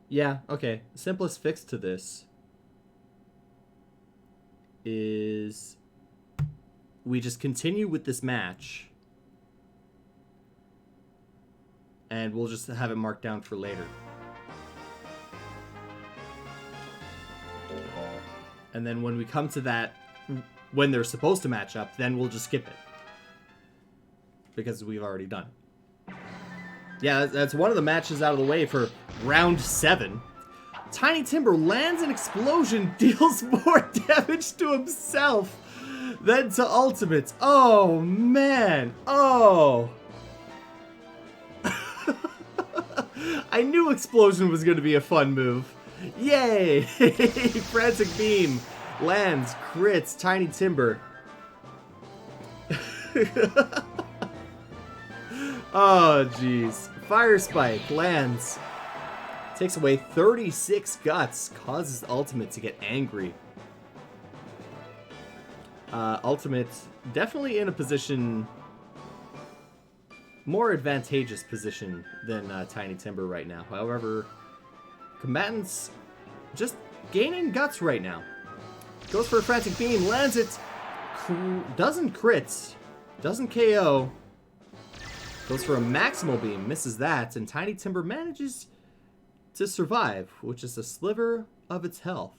Yeah, okay. Simplest fix to this is we just continue with this match and we'll just have it marked down for later. And then when we come to that, when they're supposed to match up, then we'll just skip it. Because we've already done it. Yeah, that's one of the matches out of the way for round 7. Tiny Timber lands an explosion, deals more damage to himself than to ultimates. Oh, man. Oh. I knew explosion was going to be a fun move. Yay! Frantic Beam lands, crits, Tiny Timber. Oh, jeez. Fire Spike lands. Takes away 36 guts. Causes Ultimate to get angry. Ultimate definitely in a position... more advantageous position than Tiny Timber right now. However, Combatant's just gaining guts right now. Goes for a Frantic Beam, lands it. Doesn't crit. Doesn't KO. Goes for a Maximal Beam, misses that, and Tiny Timber manages to survive, which is a sliver of its health.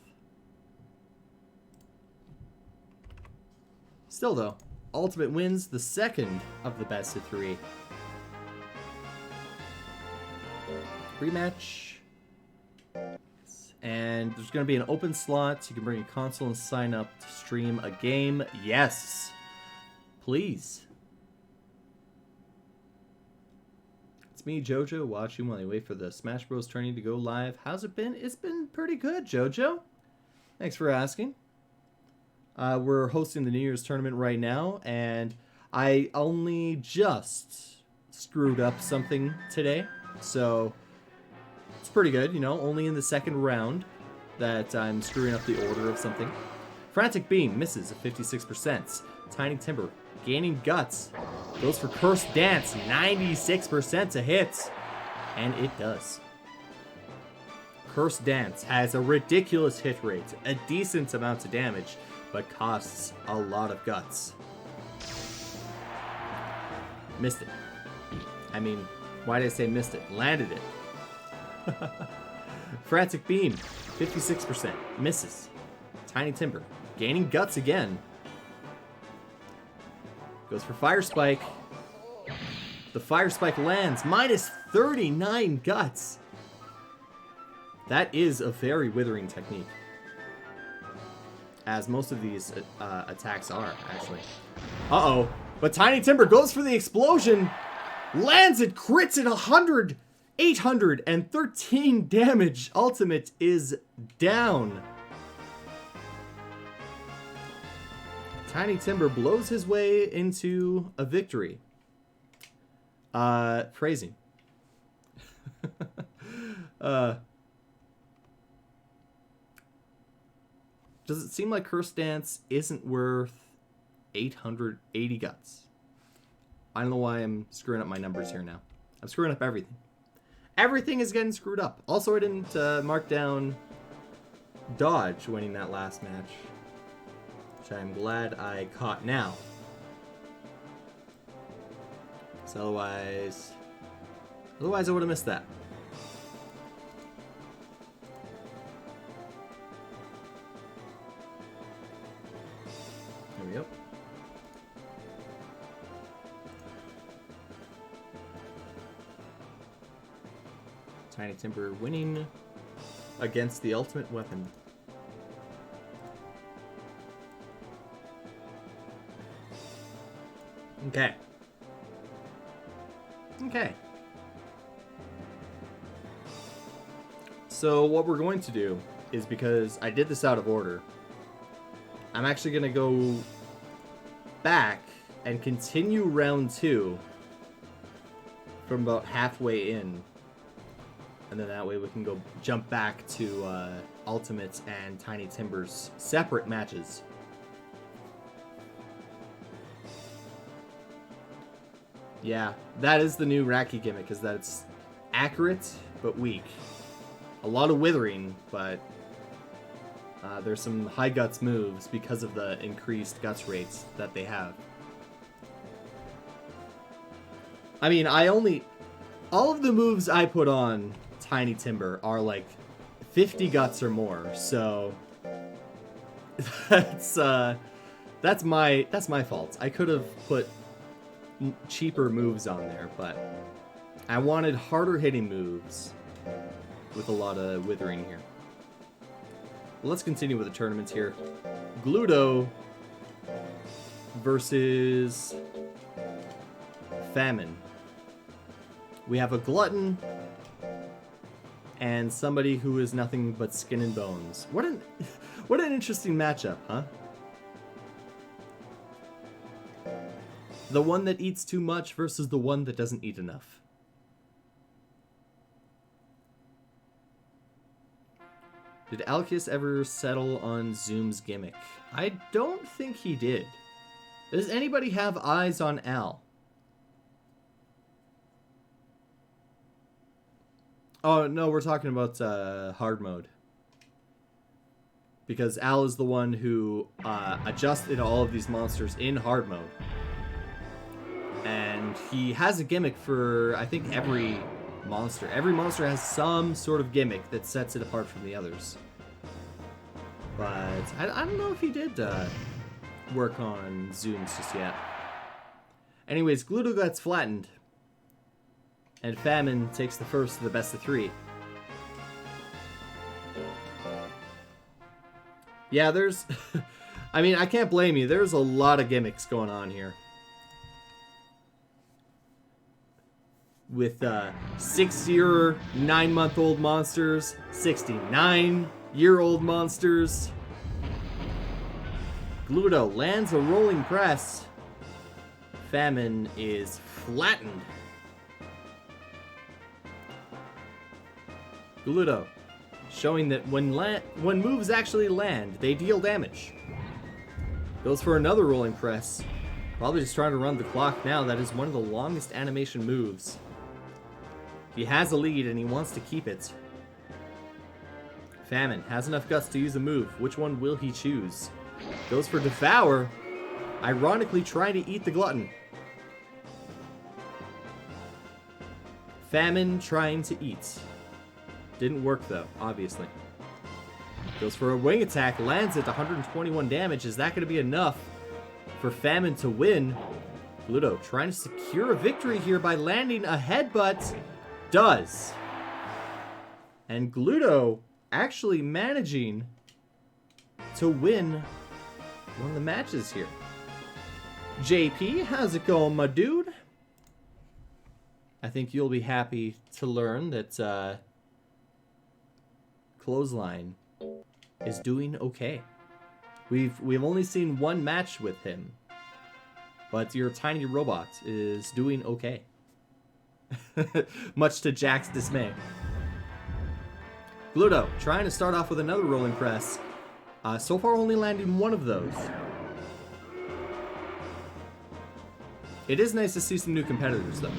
Still though, Ultimate wins the second of the best of 3. Rematch. And there's going to be an open slot. You can bring a console and sign up to stream a game. Yes. Please. It's me, Jojo, watching while I wait for the Smash Bros. Tourney to go live. How's it been? It's been pretty good, Jojo. Thanks for asking. We're hosting the New Year's tournament right now, and I only just screwed up something today. So... it's pretty good, you know, only in the second round that I'm screwing up the order of something. Frantic Beam misses at 56%. Tiny Timber gaining guts. Goes for Cursed Dance, 96% to hit. And it does. Cursed Dance has a ridiculous hit rate, a decent amount of damage, but costs a lot of guts. Missed it. I mean, why did I say missed it? Landed it. Frantic Beam, 56%. Misses. Tiny Timber, gaining guts again. Goes for Fire Spike. The Fire Spike lands, minus 39 guts. That is a very withering technique. As most of these attacks are, actually. Uh-oh. But Tiny Timber goes for the explosion. Lands it, crits it 813 damage. Ultimate is down. Tiny Timber blows his way into a victory. Phrasing. Does it seem like Cursed Dance isn't worth 880 guts? I don't know why I'm screwing up my numbers here now. I'm screwing up everything. Everything is getting screwed up. Also, I didn't mark down Dodge winning that last match, which I'm glad I caught now. So otherwise I would have missed that. There we go. Tiny Timber winning against the ultimate weapon. Okay. Okay. So what we're going to do is, because I did this out of order, I'm actually going to go back and continue round 2 from about halfway in. And then that way we can go jump back to Ultimates and Tiny Timber's separate matches. Yeah, that is the new Raki gimmick, is that it's accurate but weak. A lot of withering, but there's some high guts moves because of the increased guts rates that they have. I mean, all of the moves I put on Tiny Timber are like 50 guts or more, so that's my fault. I could have put cheaper moves on there, but I wanted harder hitting moves with a lot of withering here. Well, let's continue with the tournaments here. Gluto versus Famine. We have a Glutton and somebody who is nothing but skin and bones. What an what an interesting matchup, huh? The one that eats too much versus the one that doesn't eat enough. Did Alchius ever settle on Zoom's gimmick? I don't think he did. Does anybody have eyes on Al? Oh, no, we're talking about hard mode. Because Al is the one who adjusted all of these monsters in hard mode. And he has a gimmick for, I think, every monster. Every monster has some sort of gimmick that sets it apart from the others. But I don't know if he did work on zooms just yet. Anyways, Gluto gets flattened. And Famine takes the first of the best of 3. Yeah, there's... I mean, I can't blame you. There's a lot of gimmicks going on here. With 6-year, 9-month-old monsters, 69-year-old monsters. Gluto lands a rolling press. Famine is flattened. Gluto, showing that when moves actually land, they deal damage. Goes for another rolling press. Probably just trying to run the clock now. That is one of the longest animation moves. He has a lead and he wants to keep it. Famine has enough guts to use a move. Which one will he choose? Goes for Devour. Ironically trying to eat the Glutton. Famine trying to eat. Didn't work though, obviously. Goes for a wing attack. Lands at 121 damage. Is that going to be enough for Famine to win? Gluto trying to secure a victory here by landing a headbutt. Does. And Gluto actually managing to win one of the matches here. JP, how's it going, my dude? I think you'll be happy to learn that Clothesline is doing okay. We've only seen one match with him, but your tiny robot is doing okay. Much to Jack's dismay. Gluto trying to start off with another rolling press. So far only landing one of those. It is nice to see some new competitors though.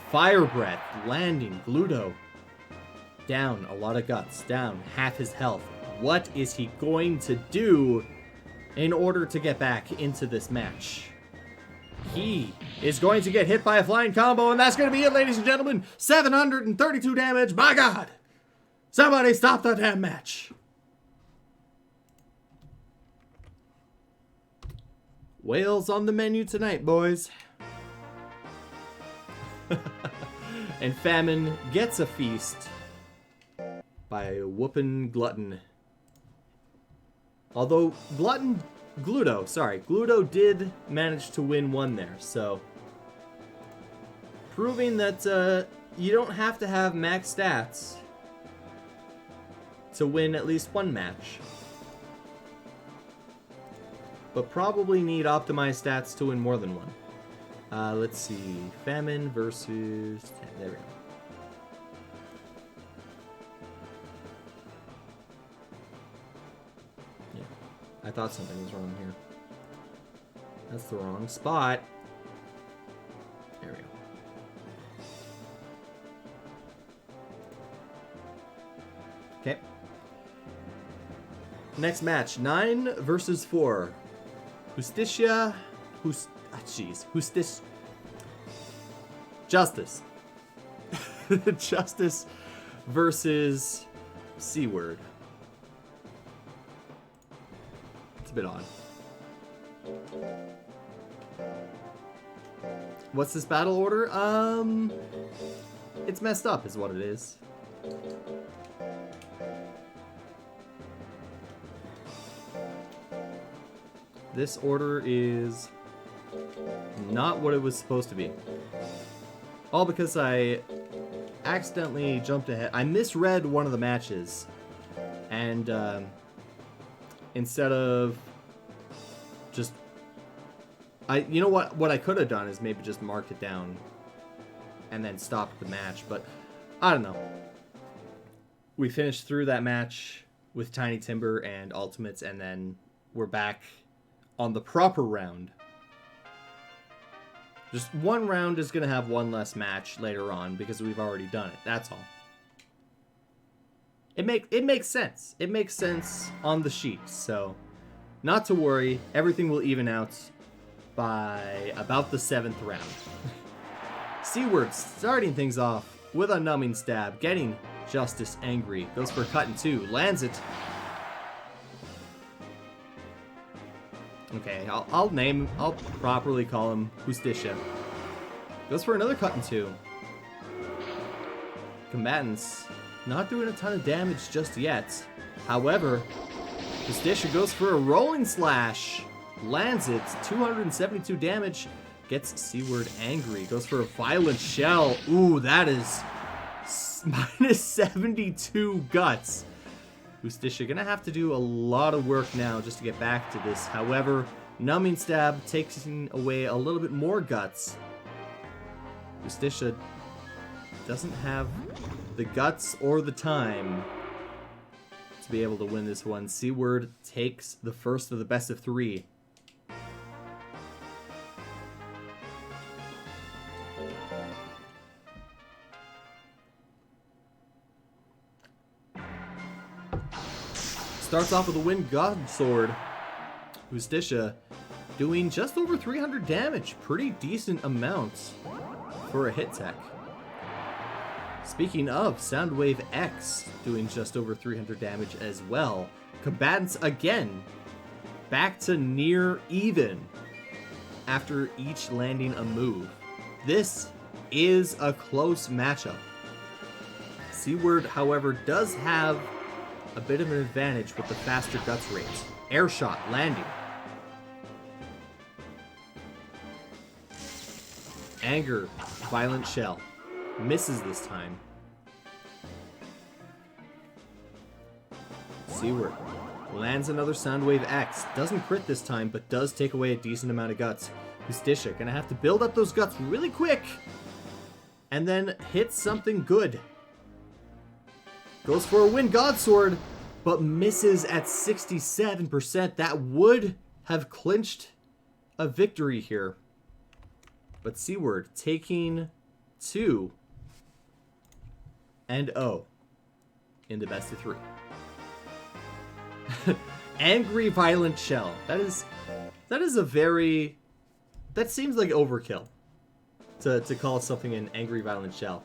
Fire Breath landing. Gluto down a lot of guts. Down half his health. What is he going to do in order to get back into this match? He is going to get hit by a flying combo, and that's going to be it, ladies and gentlemen. 732 damage. My God. Somebody stop the damn match. Whales on the menu tonight, boys. And Famine gets a feast by whooping Glutton. Although Gluto did manage to win one there, so proving that you don't have to have max stats to win at least one match, but probably need optimized stats to win more than one. Let's see, Famine versus... There we go. I thought something was wrong here. That's the wrong spot. There we go. Okay. Next match, 9 versus 4. Justicia... Justice. Justice versus C-Word. It's a bit odd. What's this battle order? It's messed up is what it is. This order is not what it was supposed to be. All because I accidentally jumped ahead. I misread one of the matches. And instead of just... you know what I could have done is maybe just marked it down and then stopped the match. But I don't know. We finished through that match with Tiny Timber and Ultimates, and then we're back on the proper round. Just one round is going to have one less match later on because we've already done it. That's all. It makes sense. It makes sense on the sheet. So, not to worry. Everything will even out by about the 7th round. Seaward starting things off with a numbing stab, getting Justice angry. Goes for a cut in 2, lands it. Okay, I'll properly call him Justicia. Goes for another cut in 2. Combatants not doing a ton of damage just yet. However, Justicia goes for a rolling slash. Lands it, 272 damage. Gets Seaward angry. Goes for a violent shell. Ooh, that is minus 72 guts. Justicia gonna have to do a lot of work now just to get back to this. However, numbing stab takes away a little bit more guts. Justicia doesn't have the guts or the time to be able to win this one. Seaward takes the first of the best of 3. Starts off with a Wind God Sword. Justicia doing just over 300 damage. Pretty decent amounts for a hit tech. Speaking of, Soundwave X doing just over 300 damage as well. Combatants again back to near even after each landing a move. This is a close matchup. Seaward, however, does have a bit of an advantage with the faster guts rate. Air shot landing. Anger, violent shell. Misses this time. Seaward lands another Soundwave X. Doesn't crit this time, but does take away a decent amount of guts. Justicia gonna have to build up those guts really quick. And then hit something good. Goes for a Wind God Sword, but misses at 67%. That would have clinched a victory here. But Seaward taking 2 and 0 in the best of 3. Angry Violent Shell. That is a very... That seems like overkill to call something an Angry Violent Shell.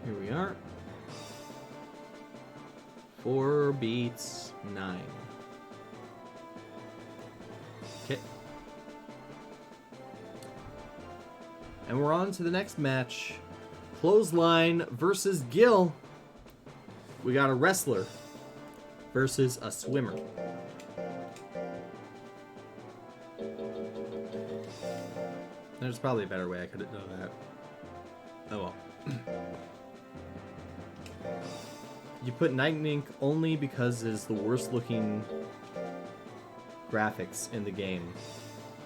Here we are. 4 beats 9. Okay. And we're on to the next match. Clothesline versus Gil. We got a wrestler versus a swimmer. There's probably a better way I could have done that. Oh well. You put Night and Ink only because it is the worst looking graphics in the game.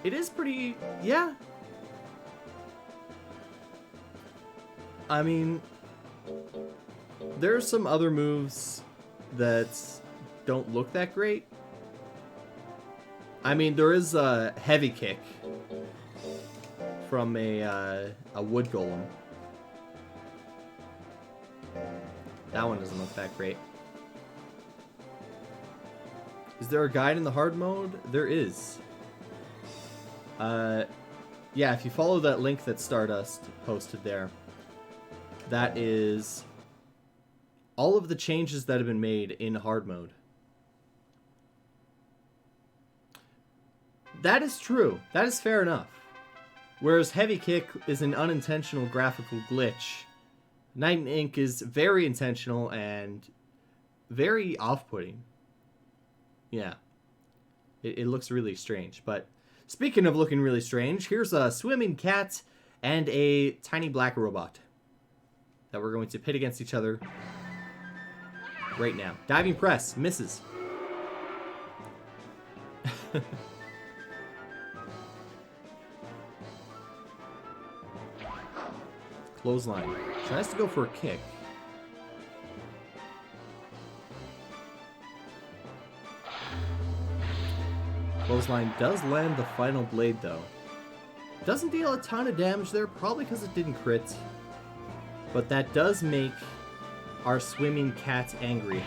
It is pretty... yeah. I mean, there's some other moves that don't look that great. I mean, there is a heavy kick from a wood golem. That one doesn't look that great. Is there a guide in the hard mode? There is. Yeah, if you follow that link that Stardust posted there, that is all of the changes that have been made in hard mode. That is true. That is fair enough. Whereas Heavy Kick is an unintentional graphical glitch, Night and Ink is very intentional and very off-putting. Yeah. It looks really strange. But speaking of looking really strange, here's a swimming cat and a tiny black robot that we're going to pit against each other right now. Diving press. Misses. Clothesline. Tries to go for a kick. Clothesline does land the final blade, though. Doesn't deal a ton of damage there, probably because it didn't crit. But that does make our swimming cat angry.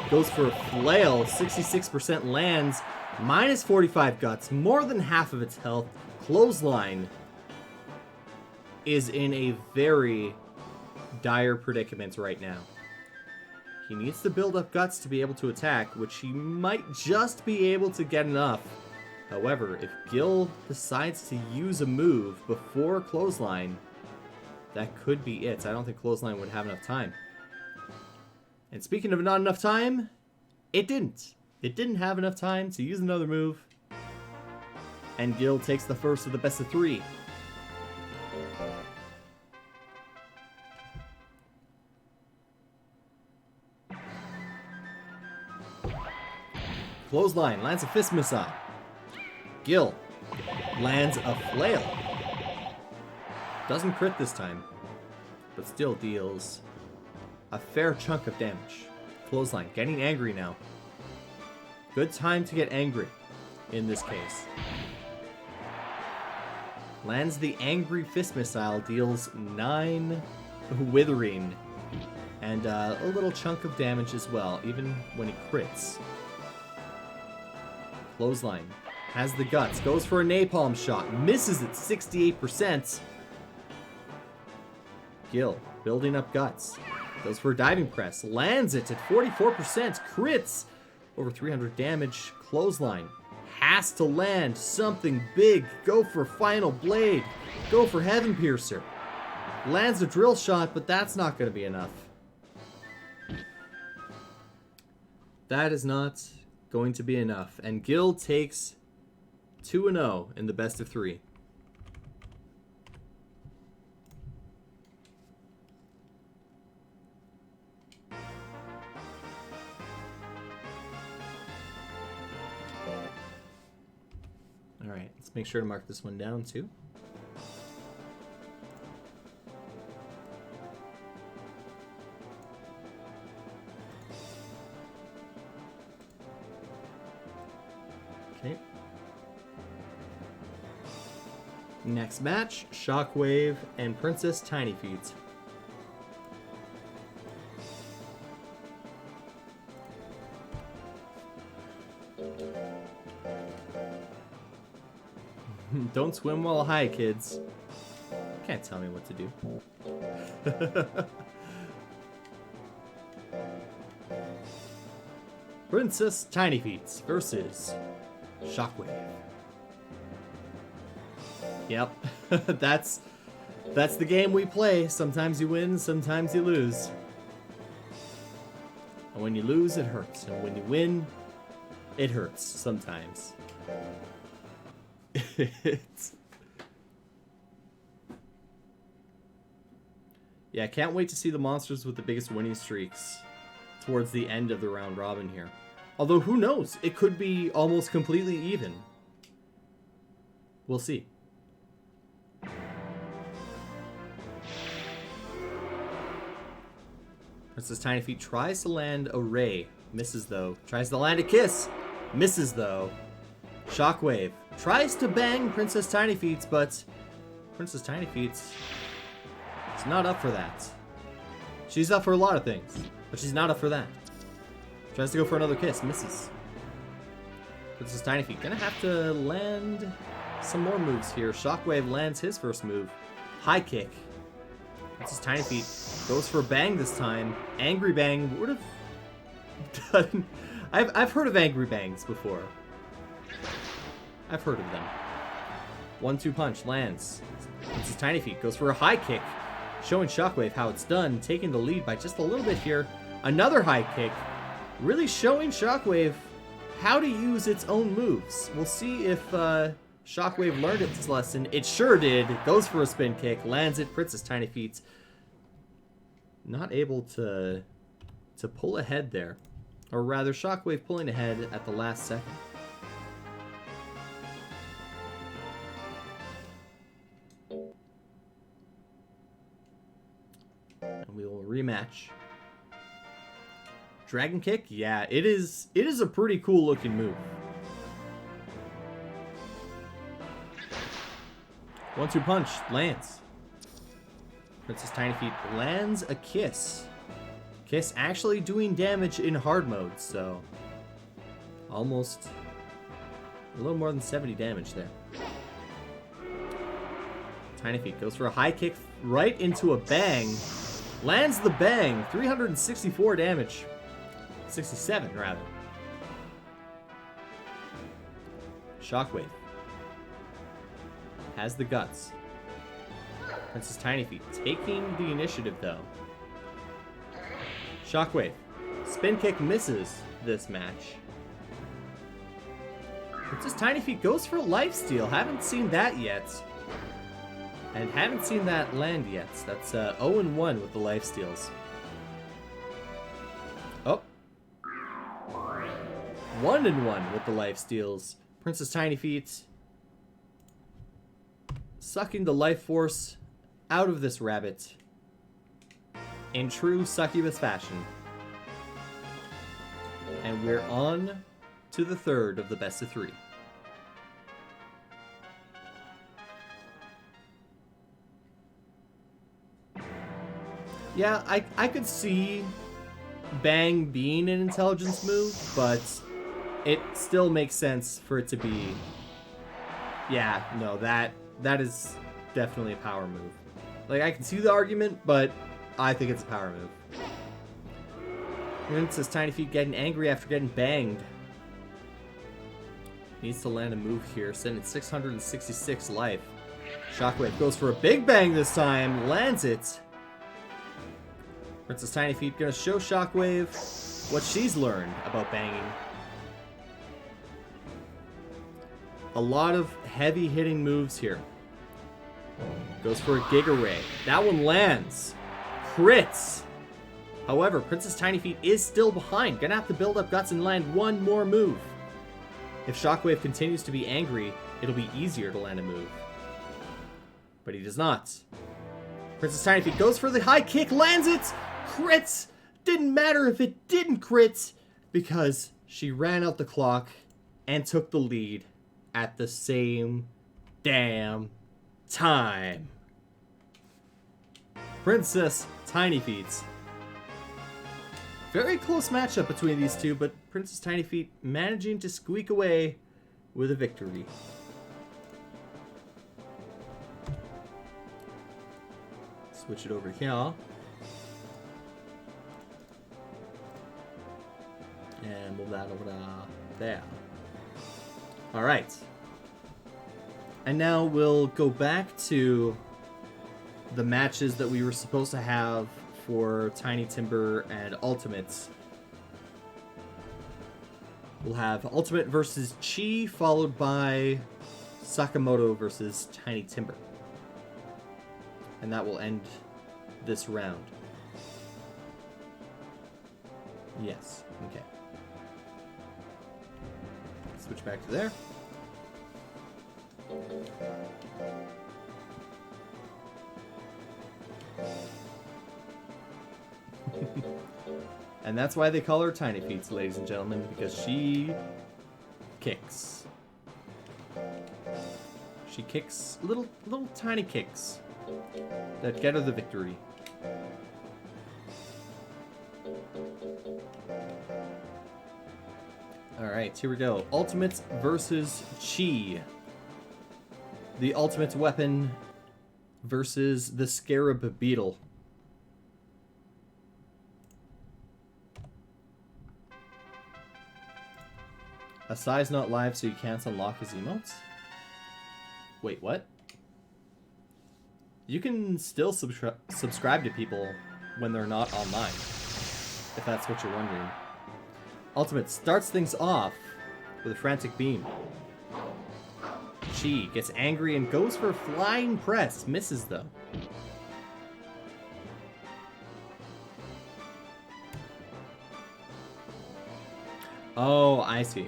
Goes for a flail, 66% lands, minus 45 guts, more than half of its health. Clothesline is in a very dire predicament right now. He needs to build up guts to be able to attack, which he might just be able to get enough. However, if Gil decides to use a move before Clothesline, that could be it. I don't think Clothesline would have enough time. And speaking of not enough time, it didn't. It didn't have enough time to use another move. And Gil takes the first of the best of 3. Clothesline lands a fist missile. Gil lands a flail. Doesn't crit this time, but still deals a fair chunk of damage. Clothesline getting angry now. Good time to get angry in this case. Lands the angry fist missile, deals 9 withering and a little chunk of damage as well, even when he crits. Clothesline has the guts, goes for a napalm shot, misses at 68%. Gil building up guts, goes for a diving press, lands it at 44%, crits over 300 damage. Clothesline has to land something big, go for final blade, go for heaven piercer. Lands a drill shot, but that's not going to be enough. That is not going to be enough, and Gil takes 2-0 in the best of 3. Alright, let's make sure to mark this one down too. Okay. Next match, Shockwave and Princess Tiny Feet. Don't swim while high, kids. Can't tell me what to do. Princess Tiny Feet versus Shockwave. Yep, that's the game we play. Sometimes you win, sometimes you lose. And when you lose, it hurts. And when you win, it hurts sometimes. Yeah, I can't wait to see the monsters with the biggest winning streaks towards the end of the round robin here. Although, who knows? It could be almost completely even. We'll see. Princess Tiny Feet tries to land a ray. Misses, though. Tries to land a kiss. Misses, though. Shockwave tries to bang Princess Tiny Feet, but Princess Tiny Feet is not up for that. She's up for a lot of things, but she's not up for that. Tries to go for another kiss. Misses. Princess Tiny Feet gonna have to land some more moves here. Shockwave lands his first move. High kick. Princess Tiny Feet goes for a bang this time. Angry bang would have done... I've heard of angry bangs before. I've heard of them. 1-2 punch lands. Princess Tiny Feet goes for a high kick, showing Shockwave how it's done, taking the lead by just a little bit here. Another high kick, really showing Shockwave how to use its own moves. We'll see if Shockwave learned its lesson. It sure did. Goes for a spin kick, lands it. Princess Tiny Feet not able to pull ahead there. Or rather, Shockwave pulling ahead at the last second. And we will rematch. Dragon Kick? Yeah, it is a pretty cool looking move. 1-2 punch lands. Princess Tiny Feet lands a kiss. Kiss actually doing damage in hard mode, so almost a little more than 70 damage there. Tiny Feet goes for a high kick right into a bang. Lands the bang. 364 damage. 67, rather. Shockwave has the guts. Princess Tiny Feet taking the initiative, though. Shockwave. Spin kick misses this match. Princess Tiny Feet goes for lifesteal. Haven't seen that yet. And haven't seen that land yet. That's 0-1 with the lifesteals. Oh. 1-1 with the lifesteals. Princess Tiny Feet sucking the life force out of this rabbit in true succubus fashion. And we're on to the third of the best of three. Yeah, I could see Bang being an intelligence move, but it still makes sense for it to be... Yeah, no, that is definitely a power move. Like, I can see the argument, but I think it's a power move. Princess Tiny Feet getting angry after getting banged. Needs to land a move here, sending 666 life. Shockwave goes for a big bang this time, lands it. Princess Tiny Feet gonna show Shockwave what she's learned about banging. A lot of heavy hitting moves here. Goes for a Giga Ray. That one lands. Crits. However, Princess Tiny Feet is still behind. Gonna have to build up guts and land one more move. If Shockwave continues to be angry, it'll be easier to land a move. But he does not. Princess Tiny Feet goes for the high kick, lands it! Crits! Didn't matter if it didn't crit, because she ran out the clock and took the lead at the same damn time. Princess Tiny Feet. Very close matchup between these two, but Princess Tiny Feet managing to squeak away with a victory. Switch it over here. And move that over there. Alright. And now we'll go back to the matches that we were supposed to have for Tiny Timber and Ultimates. We'll have Ultimate versus Chi, followed by Sakamoto versus Tiny Timber. And that will end this round. Yes, okay. Switch back to there. And that's why they call her Tiny Feet, ladies and gentlemen, because she kicks. She kicks little tiny kicks that get her the victory. Alright, here we go. Ultimates versus Chi. The Ultimates weapon versus the Scarab Beetle. A size not live so you can't unlock his emotes? Wait, what? You can still subscribe to people when they're not online, if that's what you're wondering. Ultimate starts things off with a frantic beam. Chi gets angry and goes for a flying press. Misses, though. Oh, I see.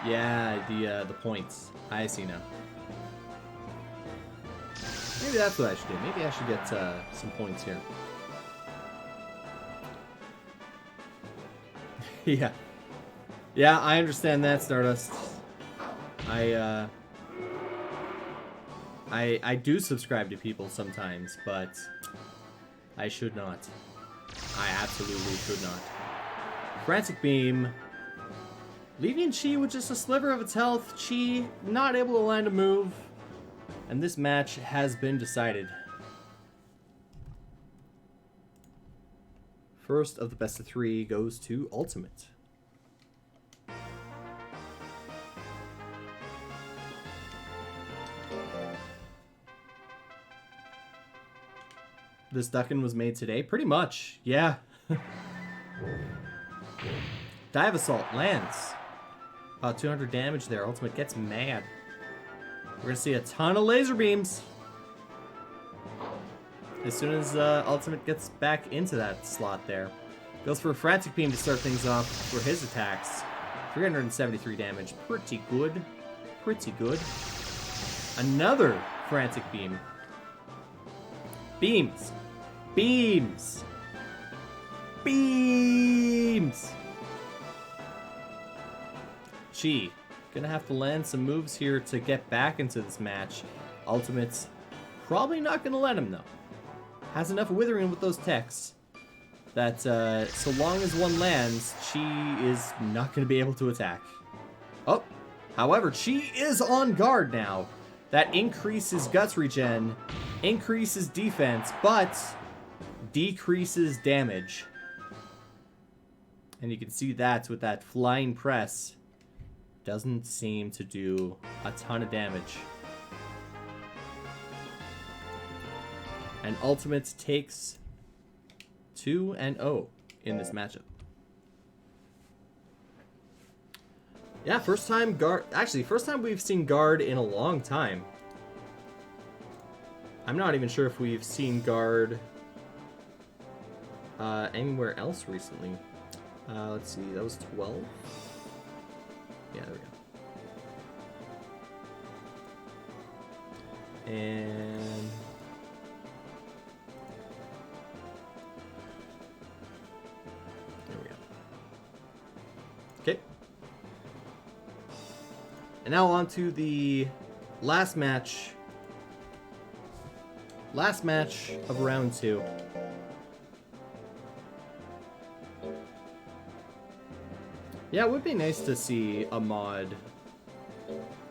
Yeah, the points. I see now. Maybe that's what I should do. Maybe I should get some points here. Yeah. Yeah, I understand that, Stardust. I do subscribe to people sometimes, but I should not. I absolutely should not. Frantic Beam. Leaving Chi with just a sliver of its health. Chi not able to land a move. And this match has been decided. First of the best of 3 goes to Ultimate. This duckin was made today? Pretty much, yeah. Dive Assault lands. About 200 damage there. Ultimate gets mad. We're going to see a ton of laser beams. As soon as Ultimate gets back into that slot there. Goes for a Frantic Beam to start things off for his attacks. 373 damage. Pretty good. Pretty good. Another Frantic Beam. Beams. Beams. Beams. Chi. Gonna have to land some moves here to get back into this match. Ultimate's probably not gonna let him, though. Has enough withering with those techs that so long as one lands, Chi is not gonna be able to attack. Oh, however, Chi is on guard now. That increases guts regen, increases defense, but decreases damage. And you can see that with that flying press. Doesn't seem to do a ton of damage. And Ultimate takes 2-0 in this matchup. Yeah, first time guard. Actually, first time we've seen guard in a long time. I'm not even sure if we've seen guard anywhere else recently. Let's see, that was 12. Yeah, there we go. And there we go. Okay. And now on to the last match. Last match of round 2. Yeah, it would be nice to see a mod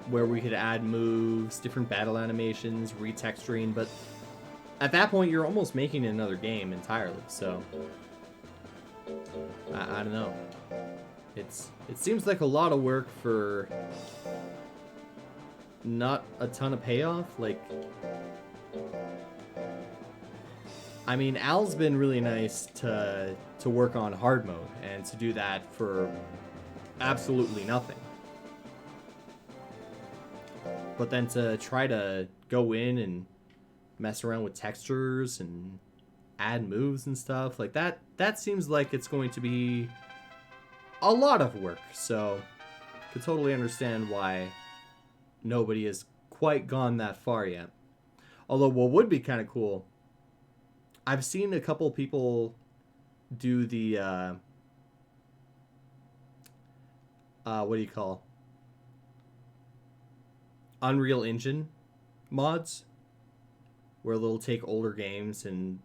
where we could add moves, different battle animations, retexturing, but at that point you're almost making another game entirely, so I don't know. It seems like a lot of work for not a ton of payoff. Like, I mean, Al's been really nice to work on hard mode and to do that for absolutely nothing. But then to try to go in and mess around with textures and add moves and stuff like that, that seems like it's going to be a lot of work. So I could totally understand why nobody has quite gone that far yet. Although what would be kind of cool, I've seen a couple people do the what do you call, Unreal Engine mods, where they'll take older games and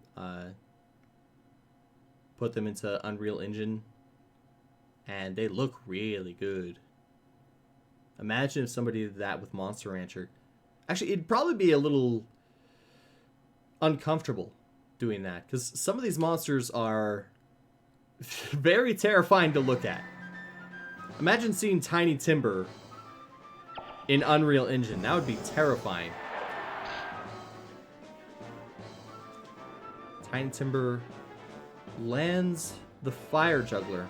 put them into Unreal Engine, and they look really good. Imagine if somebody did that with Monster Rancher. Actually, it'd probably be a little uncomfortable doing that, because some of these monsters are very terrifying to look at. Imagine seeing Tiny Timber in Unreal Engine. That would be terrifying. Tiny Timber lands the Fire Juggler.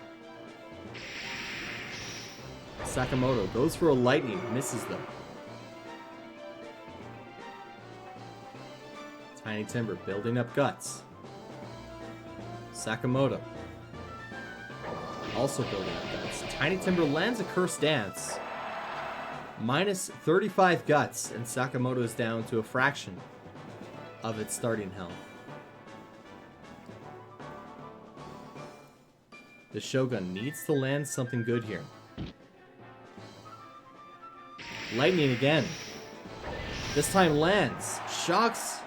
Sakamoto goes for a lightning, misses them. Tiny Timber building up guts. Sakamoto also building up guts. Tiny Timber lands a Cursed Dance. Minus 35 guts, and Sakamoto is down to a fraction of its starting health. The Shogun needs to land something good here. Lightning again. This time lands. Shocks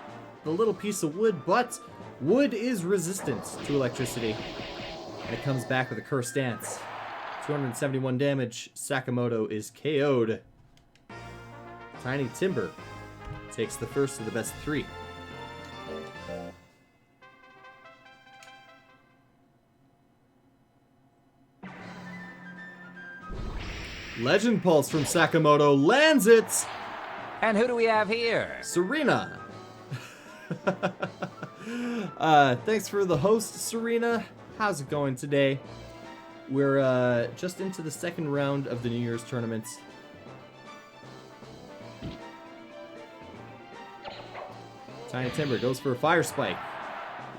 the little piece of wood, but wood is resistant to electricity. And it comes back with a Cursed Dance. 271 damage. Sakamoto is KO'd. Tiny Timber takes the first of the best 3. Legend Pulse from Sakamoto lands it! And who do we have here? Serena! Thanks for the host, Serena. How's it going today? We're just into the second round of the New Year's tournament. Tiny Timber goes for a Fire Spike.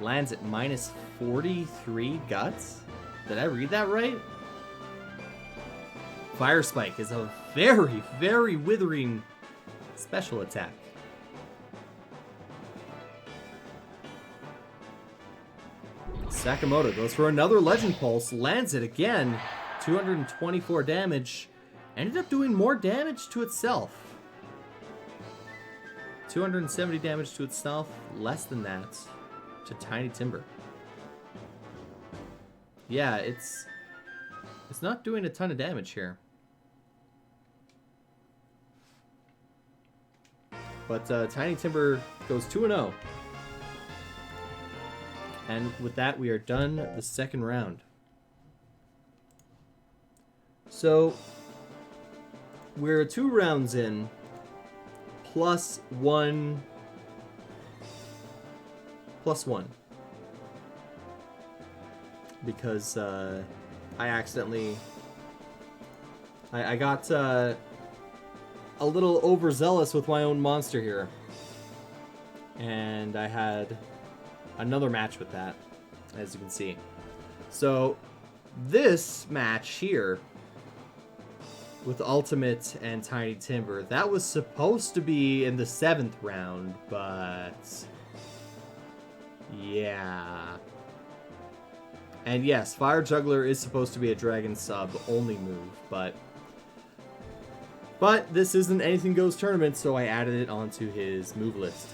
Lands at minus 43 guts? Did I read that right? Fire Spike is a very, very withering special attack. Sakamoto goes for another Legend Pulse, lands it again, 224 damage, ended up doing more damage to itself. 270 damage to itself, less than that to Tiny Timber. Yeah, it's not doing a ton of damage here. But Tiny Timber goes 2-0. And with that, we are done the second round. So, we're 2 rounds in, plus one. Because I accidentally... I got a little overzealous with my own monster here. And I had another match with that, as you can see. So, this match here, with Ultimate and Tiny Timber, that was supposed to be in the 7th round, but... yeah. And yes, Fire Juggler is supposed to be a Dragon Sub only move, but this isn't Anything Goes tournament, so I added it onto his move list.